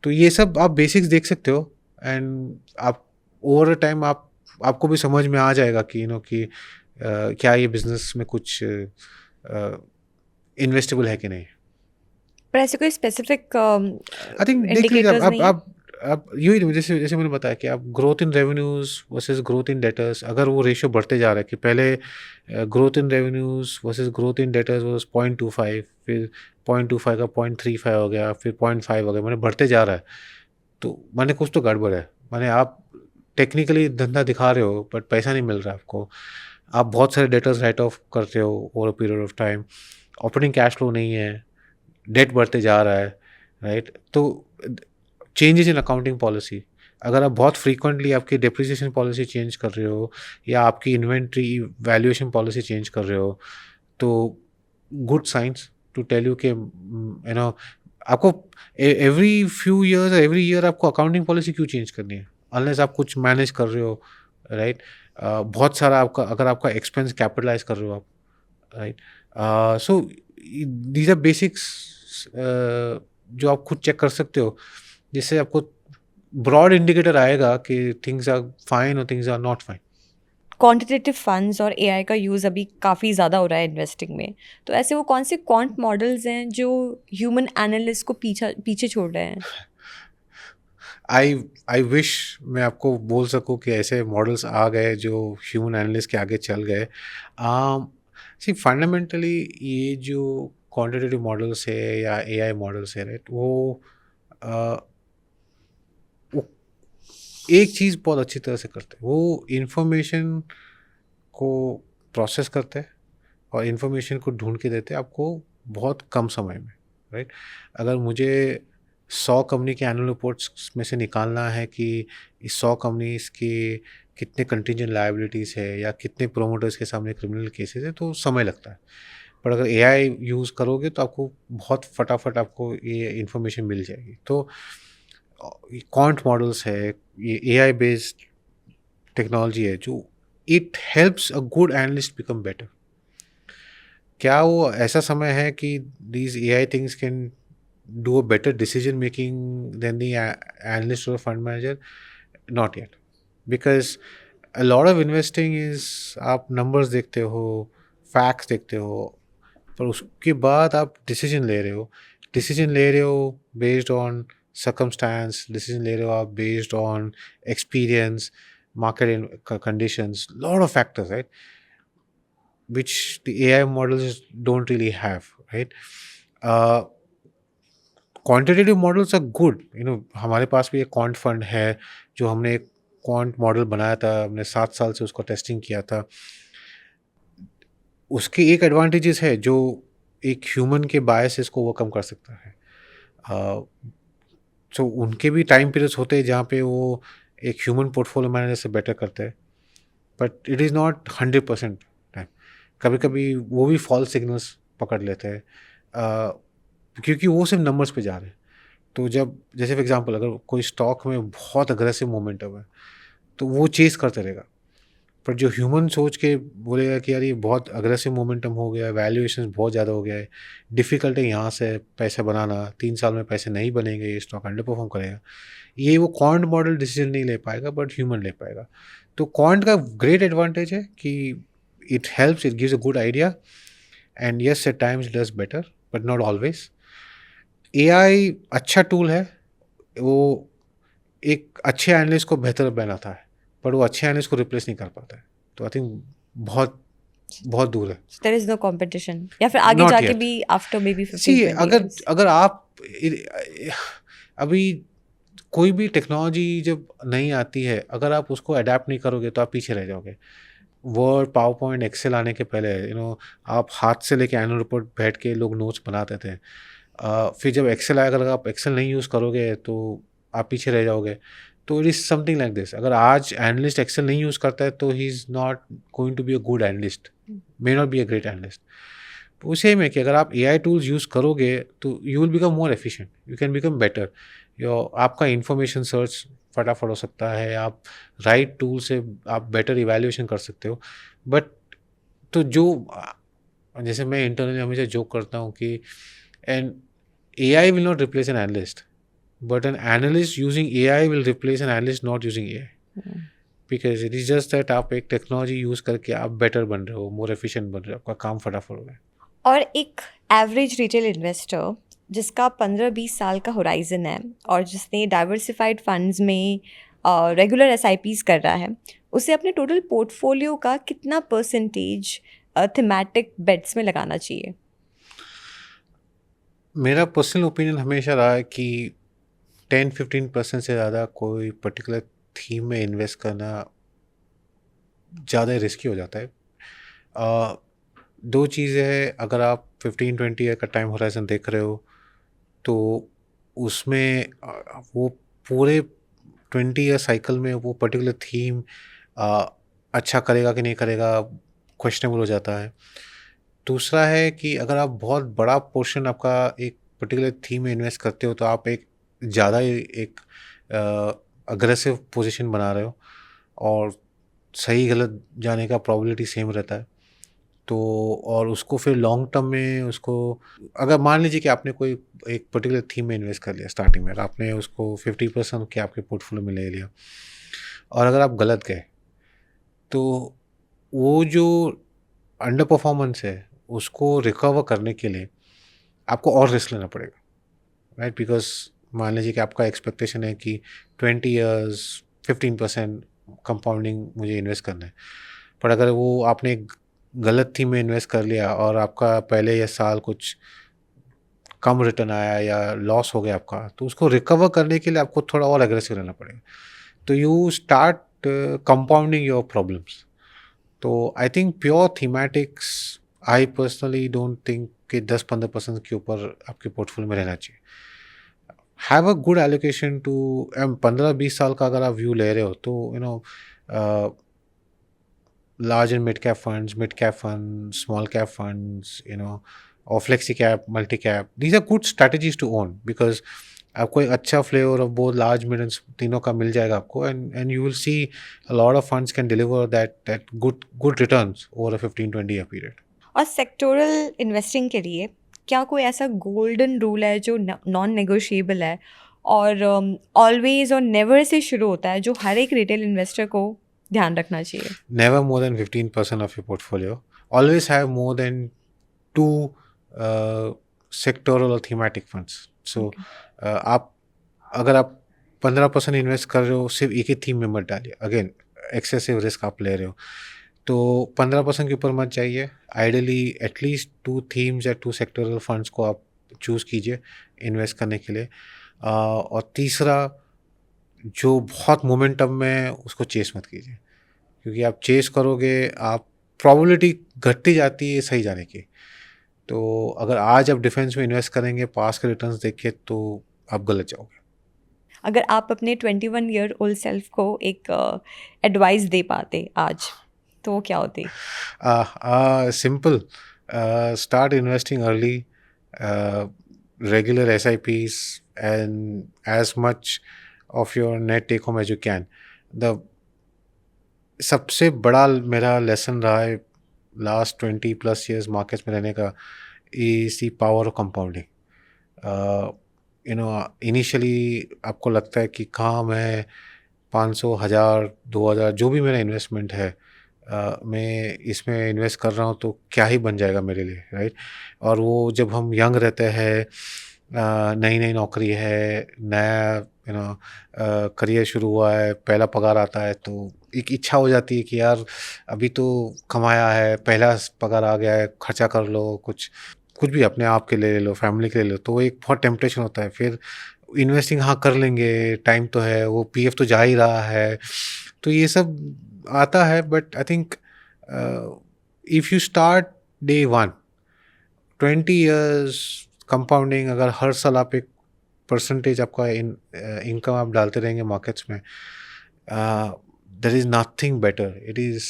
तो ये सब आप बेसिक्स देख सकते हो, एंड आप ओवर टाइम आपको भी समझ में आ जाएगा कि कि क्या ये बिजनेस में कुछ इन्वेस्टेबल है कि नहीं। पर ऐसे कोई स्पेसिफिक आई थिंक देख लीजिए, इंडिकेटर्स नहीं है? आप यही जैसे जैसे मैंने बताया कि आप growth in revenues versus growth in debtors, अगर वो रेशियो बढ़ते जा रहा है कि पहले growth in revenues versus growth in debtors was 0.25, फिर 0.25 का 0.35 हो गया, फिर 0.5 हो गया, मैंने बढ़ते जा रहा है, तो मैंने कुछ तो गड़बड़ है। मैंने आप टेक्निकली धंधा दिखा रहे हो बट पैसा नहीं मिल रहा है आपको। आप बहुत सारे डेटर्स राइट ऑफ करते हो over a period of time, operating cash flow नहीं है, डेट बढ़ते जा रहा है, राइट? तो चेंजेस इन अकाउंटिंग पॉलिसी, अगर आप बहुत फ्रीक्वेंटली आपकी डेप्रिसिएशन पॉलिसी चेंज कर रहे हो या आपकी इन्वेंट्री वैल्यूएशन पॉलिसी चेंज कर रहे हो, तो good science to tell you कि आपको every few years every year आपको अकाउंटिंग पॉलिसी क्यों चेंज करनी है, अनलेस आप कुछ मैनेज कर रहे हो, राइट? बहुत सारा आपका, अगर आपका एक्सपेंस कैपिटलाइज कर रहे हो आप, right? So these our basics जो आप खुद चेक कर सकते हो, जिससे आपको ब्रॉड इंडिकेटर आएगा कि थिंग्स आर फाइन और things are not fine. Quantitative funds और एआई का यूज़ अभी काफ़ी ज़्यादा हो रहा है इन्वेस्टिंग में, तो ऐसे वो कौन से क्वांट मॉडल्स हैं जो ह्यूमन एनालिस्ट को पीछे छोड़ रहे हैं? आई आई विश मैं आपको बोल सकूं कि ऐसे मॉडल्स आ गए जो ह्यूमन एनालिस्ट के आगे चल गए। सी फंडामेंटली ये जो क्वांटिटेटिव मॉडल्स है या एआई मॉडल्स है, राइट, वो एक चीज़ बहुत अच्छी तरह से करते हैं, वो इंफॉर्मेशन को प्रोसेस करते हैं और इंफॉर्मेशन को ढूंढ के देते हैं आपको बहुत कम समय में, राइट? अगर मुझे 100 कंपनी के एनुअल रिपोर्ट्स में से निकालना है कि इस 100 कंपनीज के कितने कंटिजेंट लायबिलिटीज़ है या कितने प्रोमोटर्स के सामने क्रिमिनल केसेस है, तो समय लगता है। पर अगर एआई यूज़ करोगे तो आपको बहुत फटाफट आपको ये इन्फॉर्मेशन मिल जाएगी। तो क्वांट मॉडल्स है, ये एआई बेस्ड टेक्नोलॉजी है जो it helps a good analyst become better. क्या वो ऐसा समय है कि these AI things can do a better decision making than the analyst or fund manager? Not yet, because a lot of investing is आप numbers देखते हो, facts देखते हो, पर उसके बाद आप decision ले रहे हो based on circumstance, decision ले रहे हो आप based on experience, conditions, lot of factors, right, which the AI models don't really have, right? uh, quantitative models are good, हमारे पास भी एक क्वांट फंड है जो हमने एक क्वांट मॉडल बनाया था, हमने 7 साल से उसको टेस्टिंग किया था। उसके एक एडवांटेजेस है जो एक ह्यूमन के बायसेस को ओवरकम कर सकता है। सो उनके भी टाइम पीरियड्स होते हैं जहाँ पे वो एक ह्यूमन पोर्टफोलियो मैनेजर से बेटर करते हैं, but it is not 100% time. कभी कभी वो भी फॉल्स सिग्नल्स पकड़ लेते हैं, क्योंकि वो सिर्फ नंबर्स पे जा रहे हैं। तो जब जैसे फॉर एग्जांपल अगर कोई स्टॉक में बहुत अग्रेसिव मोमेंटम है तो वो चेस करते रहेगा, पर जो ह्यूमन सोच के बोलेगा कि यार ये बहुत अग्रेसिव मोमेंटम हो गया है, वैल्यूएशन बहुत ज़्यादा हो गया है, डिफ़िकल्ट है यहाँ से पैसे बनाना, 3 साल में पैसे नहीं बनेंगे, ये स्टॉक अंडर परफॉर्म करेगा, ये वो क्वांट मॉडल डिसीजन नहीं ले पाएगा बट ह्यूमन ले पाएगा। तो क्वांट का ग्रेट एडवांटेज है कि it helps, it gives a good idea, and yes at times does better but not always. AI अच्छा टूल है, वो एक अच्छे एनालिस्ट को बेहतर बनाता है, पर वो अच्छे एनालिस्ट को रिप्लेस नहीं कर पाता है। तो आई थिंक बहुत बहुत दूर है। देयर इज नो कंपटीशन, या फिर आगे नॉट जाके येट। भी आफ्टर मे बी सी 15-20 अगर years? अगर आप अभी कोई भी टेक्नोलॉजी जब नहीं आती है, अगर आप उसको अडेप्ट नहीं करोगे तो आप पीछे रह जाओगे। वर्ड, पावर पॉइंट, एक्सेल आने के पहले आप हाथ से लेके एनुअल रिपोर्ट बैठ के लोग नोट्स बनाते थे। फिर जब एक्सेल आएगा, अगर आप एक्सेल नहीं यूज़ करोगे तो आप पीछे रह जाओगे। तो it is something like this, अगर आज एनालिस्ट एक्सेल नहीं यूज़ करता है तो he is not going to be a good analyst, may not be a great analyst. तो सेम है कि अगर आप एआई टूल्स यूज़ करोगे तो you will become more efficient, you can become better. आपका इंफॉर्मेशन सर्च फटाफट हो सकता है, आप राइट टूल से आप बेटर इवैल्यूएशन कर सकते हो। बट तो जो जैसे मैं इंटरनली हमेशा जोक करता हूँ कि an AI will not replace an analyst, but an analyst using AI will replace an analyst not using AI, because it is just that आप एक टेक्नोलॉजी यूज़ करके आप बेटर बन रहे हो, मोर एफिशिएंट बन रहे हो, आपका काम फटाफट हो रहा है। और एक एवरेज रिटेल इन्वेस्टर जिसका 15-20 साल का होराइजन है और जिसने डाइवर्सिफाइड फंड्स में रेगुलर एसआईपीज कर रहा है, उसे अपने टोटल पोर्टफोलियो का कितना परसेंटेज थीमेटिक बेट्स में लगाना चाहिए? मेरा पर्सनल ओपिनियन हमेशा रहा है कि 10-15% से ज़्यादा कोई पर्टिकुलर थीम में इन्वेस्ट करना ज़्यादा रिस्की हो जाता है। दो चीज़ें हैं, अगर आप 15-20 ईयर का टाइम होराइजन देख रहे हो तो उसमें वो पूरे 20 ईयर साइकिल में वो पर्टिकुलर थीम अच्छा करेगा कि नहीं करेगा, क्वेश्चनेबल हो जाता है। दूसरा है कि अगर आप बहुत बड़ा पोर्शन आपका एक पर्टिकुलर थीम में इन्वेस्ट करते हो तो आप एक ज़्यादा एक अग्रेसिव पोजीशन बना रहे हो और सही गलत जाने का प्रोबेबिलिटी सेम रहता है। तो और उसको फिर लॉन्ग टर्म में उसको, अगर मान लीजिए कि आपने कोई एक पर्टिकुलर थीम में इन्वेस्ट कर लिया स्टार्टिंग में और आपने उसको 50% के आपके पोर्टफोलियो में ले लिया और अगर आप गलत गए तो वो जो अंडर परफॉर्मेंस है उसको रिकवर करने के लिए आपको और रिस्क लेना पड़ेगा, राइट? बिकॉज मान लीजिए कि आपका एक्सपेक्टेशन है कि 20 ईयर्स 15% कंपाउंडिंग मुझे इन्वेस्ट करना है, पर अगर वो आपने एक गलत थीम में इन्वेस्ट कर लिया और आपका पहले यह साल कुछ कम रिटर्न आया या लॉस हो गया आपका, तो उसको रिकवर करने के लिए आपको थोड़ा और एग्रेसिव रहना पड़ेगा। तो you start compounding your problems. तो I think pure thematics, I personally don't think कि 10-15% के ऊपर आपके पोर्टफोलियो में रहना चाहिए। Have a good allocation to 15-20 साल का अगर आप व्यू ले रहे हो तो large and mid cap funds, mid cap funds, small cap funds, or flexi cap, multi cap. These are good strategies to own because आपको एक अच्छा flavour of both large mid and तीनों का मिल जाएगा आपको, and you will see a lot of funds can deliver that good returns over a 15-20 year period. और sectoral investing के लिए क्या कोई ऐसा गोल्डन रूल है जो नॉन नेगोशिएबल है और ऑलवेज और नेवर से शुरू होता है जो हर एक रिटेल इन्वेस्टर को ध्यान रखना चाहिए? Never more than 15% of your portfolio. Always have more than two sectoral or thematic funds. So आप अगर आप 15% इन्वेस्ट कर रहे हो सिर्फ एक ही थीम में मत डालिए, अगेन एक्सेसिव रिस्क आप ले रहे हो, तो 15% के ऊपर मत जाइए। आइडियली एटलीस्ट 2 थीम्स या 2 सेक्टरल फंड्स को आप चूज़ कीजिए इन्वेस्ट करने के लिए। और तीसरा, जो बहुत मोमेंटम में है उसको चेस मत कीजिए, क्योंकि आप चेस करोगे आप प्रोबेबिलिटी घटती जाती है सही जाने की। तो अगर आज आप डिफेंस में इन्वेस्ट करेंगे पास के रिटर्न्स देख के तो आप गलत जाओगे। अगर आप अपने 21 ईयर ओल्ड सेल्फ को एक एडवाइस दे पाते आज तो वो क्या होती? Simple, start investing early, regular SIPs and as much of your net take home as you can. The सबसे बड़ा मेरा लेसन रहा है लास्ट 20+ ईयर्स मार्केट्स में रहने का, is the power of compounding. Initially आपको लगता है कि कहाँ मैं 500, 1000, 2000 जो भी मेरा इन्वेस्टमेंट है मैं इसमें इन्वेस्ट कर रहा हूँ तो क्या ही बन जाएगा मेरे लिए, राइट? और वो जब हम यंग रहते हैं, नई नई नौकरी है, नया करियर शुरू हुआ है, पहला पगार आता है, तो एक इच्छा हो जाती है कि यार अभी तो कमाया है, पहला पगार आ गया है, खर्चा कर लो, कुछ कुछ भी अपने आप के लिए ले लो, फैमिली के लिए ले लो, तो वो एक बहुत टेम्पटेशन होता है। फिर इन्वेस्टिंग हाँ कर लेंगे, टाइम तो है, वो PF तो जा ही रहा है, तो ये सब आता है। But I think if you start day 1, 20 years compounding, अगर हर साल आप एक परसेंटेज आपका इनकम आप डालते रहेंगे मार्केट्स में, there is nothing better. It is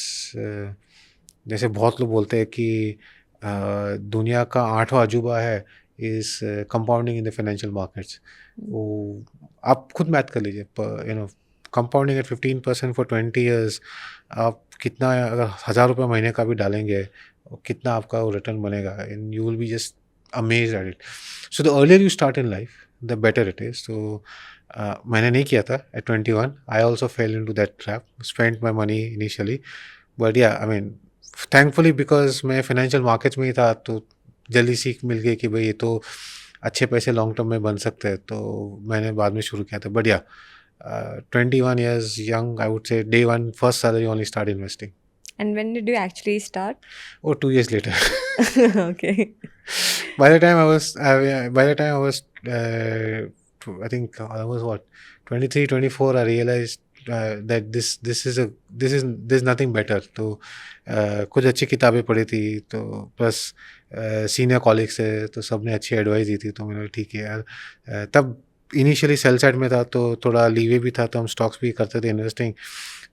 जैसे बहुत लोग बोलते हैं कि दुनिया का 8वां अजूबा है is compounding in the financial markets. वो आप खुद मैथ कर लीजिए, कंपाउंडिंग एट 15% फॉर 20 ईयर्स, आप कितना, अगर 1000 रुपये महीने का भी डालेंगे कितना आपका वो रिटर्न बनेगा, and you will be just amazed at it. So the earlier you start in life the better it is. तो मैंने नहीं किया था at 21, I also fell into that trap, spent my money initially, but yeah I mean thankfully because मैं financial markets में ही था तो जल्दी सीख मिल गई कि भाई ये तो अच्छे पैसे लॉन्ग टर्म में बन सकते हैं, तो मैंने बाद में शुरू किया था। बट या 21 years young, I would say day 1 first salary only start investing. And when did you actually start? Oh, 2 years later. Okay. By the time I was, I think I was what, 23, 24, I realized that this nothing better. तो कुछ अच्छी किताबें पढ़ी थी, तो plus senior colleague से तो सब ने अच्छी एडवाइस दी थी, तो मैंने बोला ठीक है यार। तब इनिशियली सेल साइड में था तो थोड़ा लीवे भी था, तो हम स्टॉक्स भी करते थे इन्वेस्टिंग,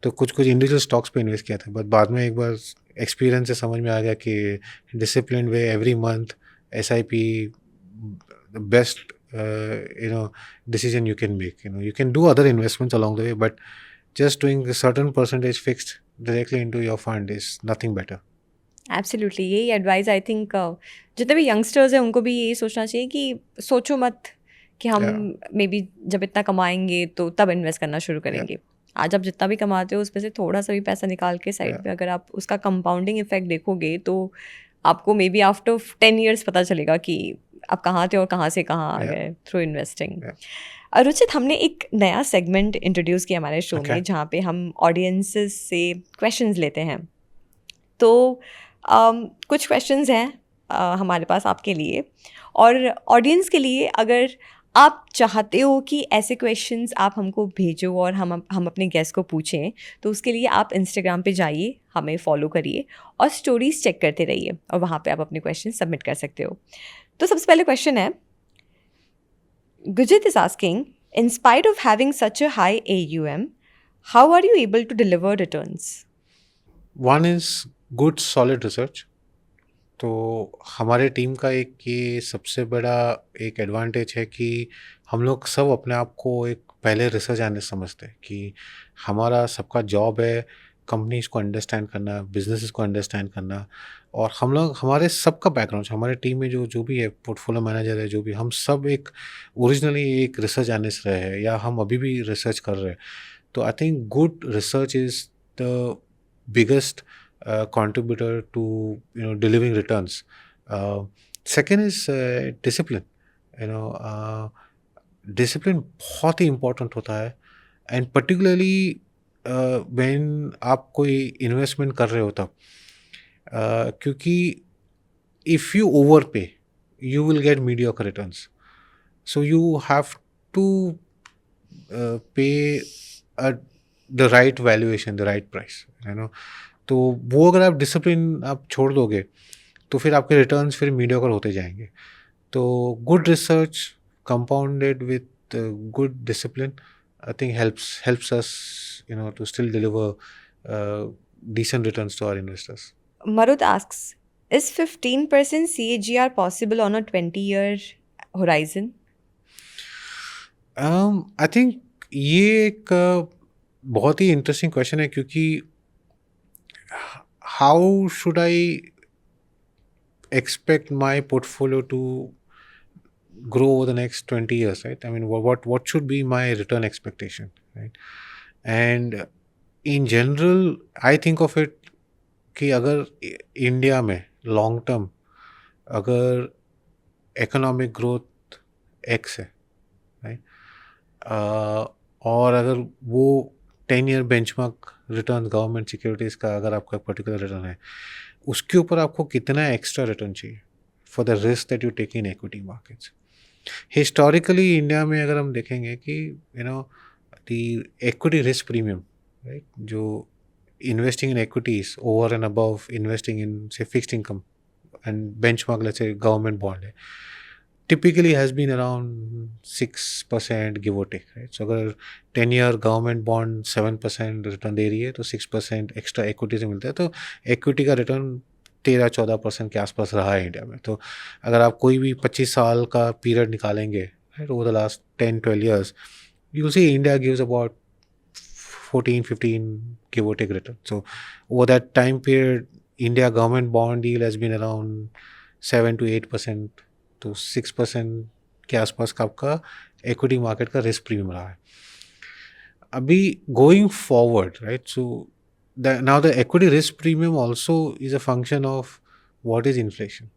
तो कुछ कुछ इंडिविजुअल स्टॉक्स पे इन्वेस्ट किया था। बट बाद में एक बार एक्सपीरियंस से समझ में आ गया कि discipline way every month SIP best decision you can make. You can do other investments along the way, but just doing a certain percentage fixed directly into your fund is nothing better. Absolutely, यही advice I think जितने भी youngsters हैं उनको भी यही सोचना चाहिए कि सोचो मत कि हम Yeah. मे बी जब इतना कमाएंगे तो तब इन्वेस्ट करना शुरू करेंगे। आज आप जितना भी कमाते हो उसमें से थोड़ा सा भी पैसा निकाल के साइड पे अगर आप उसका कंपाउंडिंग इफेक्ट देखोगे तो आपको मे बी आफ्टर 10 years पता चलेगा कि आप कहाँ थे और कहाँ से कहाँ आ गए थ्रू इन्वेस्टिंग। रुचित, हमने एक नया सेगमेंट इंट्रोड्यूस किया हमारे शो में जहाँ पे हम ऑडियंसेस से क्वेश्चंस लेते हैं। तो कुछ क्वेश्चंस हैं हमारे पास आपके लिए और ऑडियंस के लिए। अगर आप चाहते हो कि ऐसे क्वेश्चंस आप हमको भेजो और हम अपने गेस्ट को पूछें, तो उसके लिए आप इंस्टाग्राम पे जाइए, हमें फॉलो करिए और स्टोरीज चेक करते रहिए और वहाँ पे आप अपने क्वेश्चन सबमिट कर सकते हो। तो सबसे पहले क्वेश्चन है, Gurjeet is asking, in spite of having such a high AUM, how are you able to deliver returns? One is good solid research. तो हमारे टीम का एक ये सबसे बड़ा एक एडवांटेज है कि हम लोग सब अपने आप को एक पहले रिसर्च एनालिस्ट समझते हैं कि हमारा सबका जॉब है कंपनीज को अंडरस्टैंड करना, बिजनेसेस को अंडरस्टैंड करना। और हम लोग, हमारे सबका बैकग्राउंड, हमारे टीम में जो जो भी है, पोर्टफोलियो मैनेजर है, जो भी, हम सब एक ओरिजिनली एक रिसर्च एनालिस्ट रहे हैं या हम अभी भी रिसर्च कर रहे हैं। तो I think good research is the biggest contributor to delivering returns. Second is discipline. Discipline बहुत ही important होता है, and particularly when आप कोई investment कर रहे हो तब, क्योंकि if you overpay you will get mediocre returns. So you have to pay the right valuation, the right price. तो वो अगर आप डिसिप्लिन आप छोड़ दोगे तो फिर आपके रिटर्न्स फिर मीडियोकर होते जाएंगे। तो good research compounded with good discipline I think helps us to still deliver decent returns to our investors. Marut asks, is 15% CAGR possible on a 20-year horizon? I think ये एक बहुत ही interesting question है, क्योंकि how should I expect my portfolio to grow over the next 20 years, right? I mean, what should be my return expectation, right? And in general, I think of it कि अगर India में long term अगर economic growth X है, right, और अगर वो 10-year benchmark return government securities का अगर आपका पर्टिकुलर रिटर्न है, उसके ऊपर आपको कितना एक्स्ट्रा रिटर्न चाहिए for the risk that you take in equity markets. Historically India में अगर हम देखेंगे कि the equity risk premium, right, जो investing in equities over and above investing in, say, fixed income and benchmark, let's say, government bond, typically has been around 6%, give or take, right? So अगर 10-year government bond 7% return दे रही है तो 6% extra equity से मिलता है, तो equity का return 13-14% के आसपास रहा है इंडिया में। तो अगर आप कोई भी 25 साल का पीरियड निकालेंगे, right, over the last 10-12 years, you will see India gives about 14-15 give or take return. So over that time period, India government bond yield has been around 7-8%, तो 6% के आसपास का आपका equity market का risk premium रहा है। अभी going forward, right, so now the equity risk premium also is a function of what is inflation,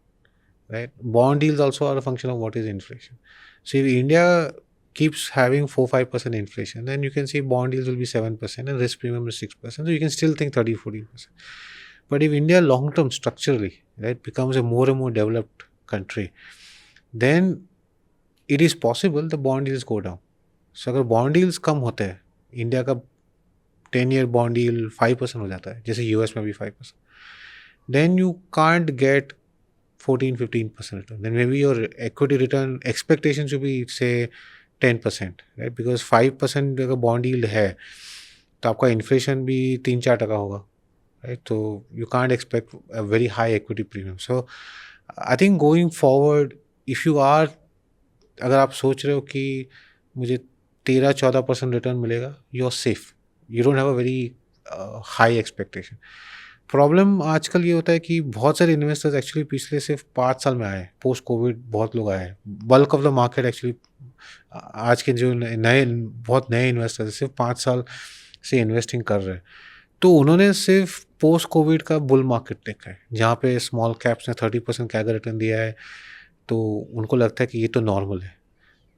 right? Bond yields also are a function of what is inflation. So if India keeps having 4-5% inflation, then you can see bond yields will be 7% and risk premium is 6%. So you can still think 13-14%. But if India long term structurally, right, becomes a more and more developed country, then it is possible the bond yields go down. So अगर bond yields कम होते हैं, India का 10 year bond yield 5% हो जाता है, जैसे US में भी 5%, then you can't get 14-15% return. Then maybe your equity return expectation should be say 10%, right? Because 5% अगर bond yield है तो आपका इन्फ्लेशन भी 3-4% होगा, right? तो you can't expect a very high equity premium. So I think going forward, if you are, अगर आप सोच रहे हो कि मुझे 13-14% रिटर्न मिलेगा, you are safe, you don't have a very high expectation. Problem आजकल ये होता है कि बहुत सारे इन्वेस्टर्स एक्चुअली पिछले सिर्फ 5 साल में आए, पोस्ट कोविड बहुत लोग आए, bulk of the market actually आज के जो नए बहुत नए इन्वेस्टर्स सिर्फ 5 साल से इन्वेस्टिंग कर रहे हैं, तो उन्होंने सिर्फ पोस्ट कोविड का बुल मार्केट देखा है जहाँ पे स्मॉल कैप्स ने 30% कैगर रिटर्न दिया है, तो उनको लगता है कि ये तो नॉर्मल है.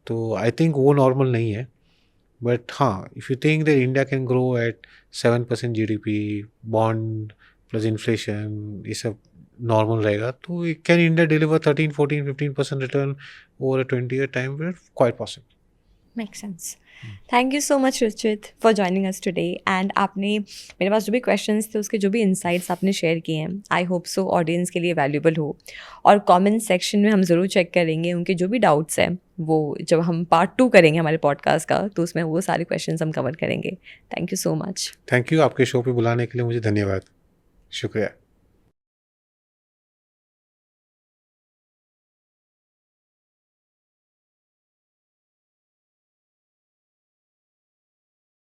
तो आई थिंक वो नॉर्मल नहीं है. बट हाँ, if you think that India can grow at 7% GDP, bond plus inflation, ये सब नॉर्मल रहेगा, तो can India deliver 13-14-15% return over a 20 year time period? Quite possible. Makes sense. Thank you so much, Richard, for joining us today. And आपने मेरे पास जो भी questions थे उसके जो भी insights आपने share किए हैं, I hope so audience के लिए valuable हो. और comment section में हम ज़रूर check करेंगे उनके जो भी doubts हैं, वो जब हम part 2 करेंगे हमारे podcast का, तो उसमें वो सारे questions हम cover करेंगे. Thank you so much. Thank you, आपके शो पे बुलाने के लिए मुझे धन्यवाद. शुक्रिया.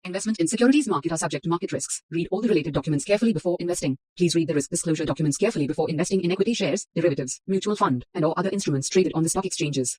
Investment in securities market are subject to market risks. Read all the related documents carefully before investing. Please read the risk disclosure documents carefully before investing in equity shares, derivatives, mutual fund, and or other instruments traded on the stock exchanges.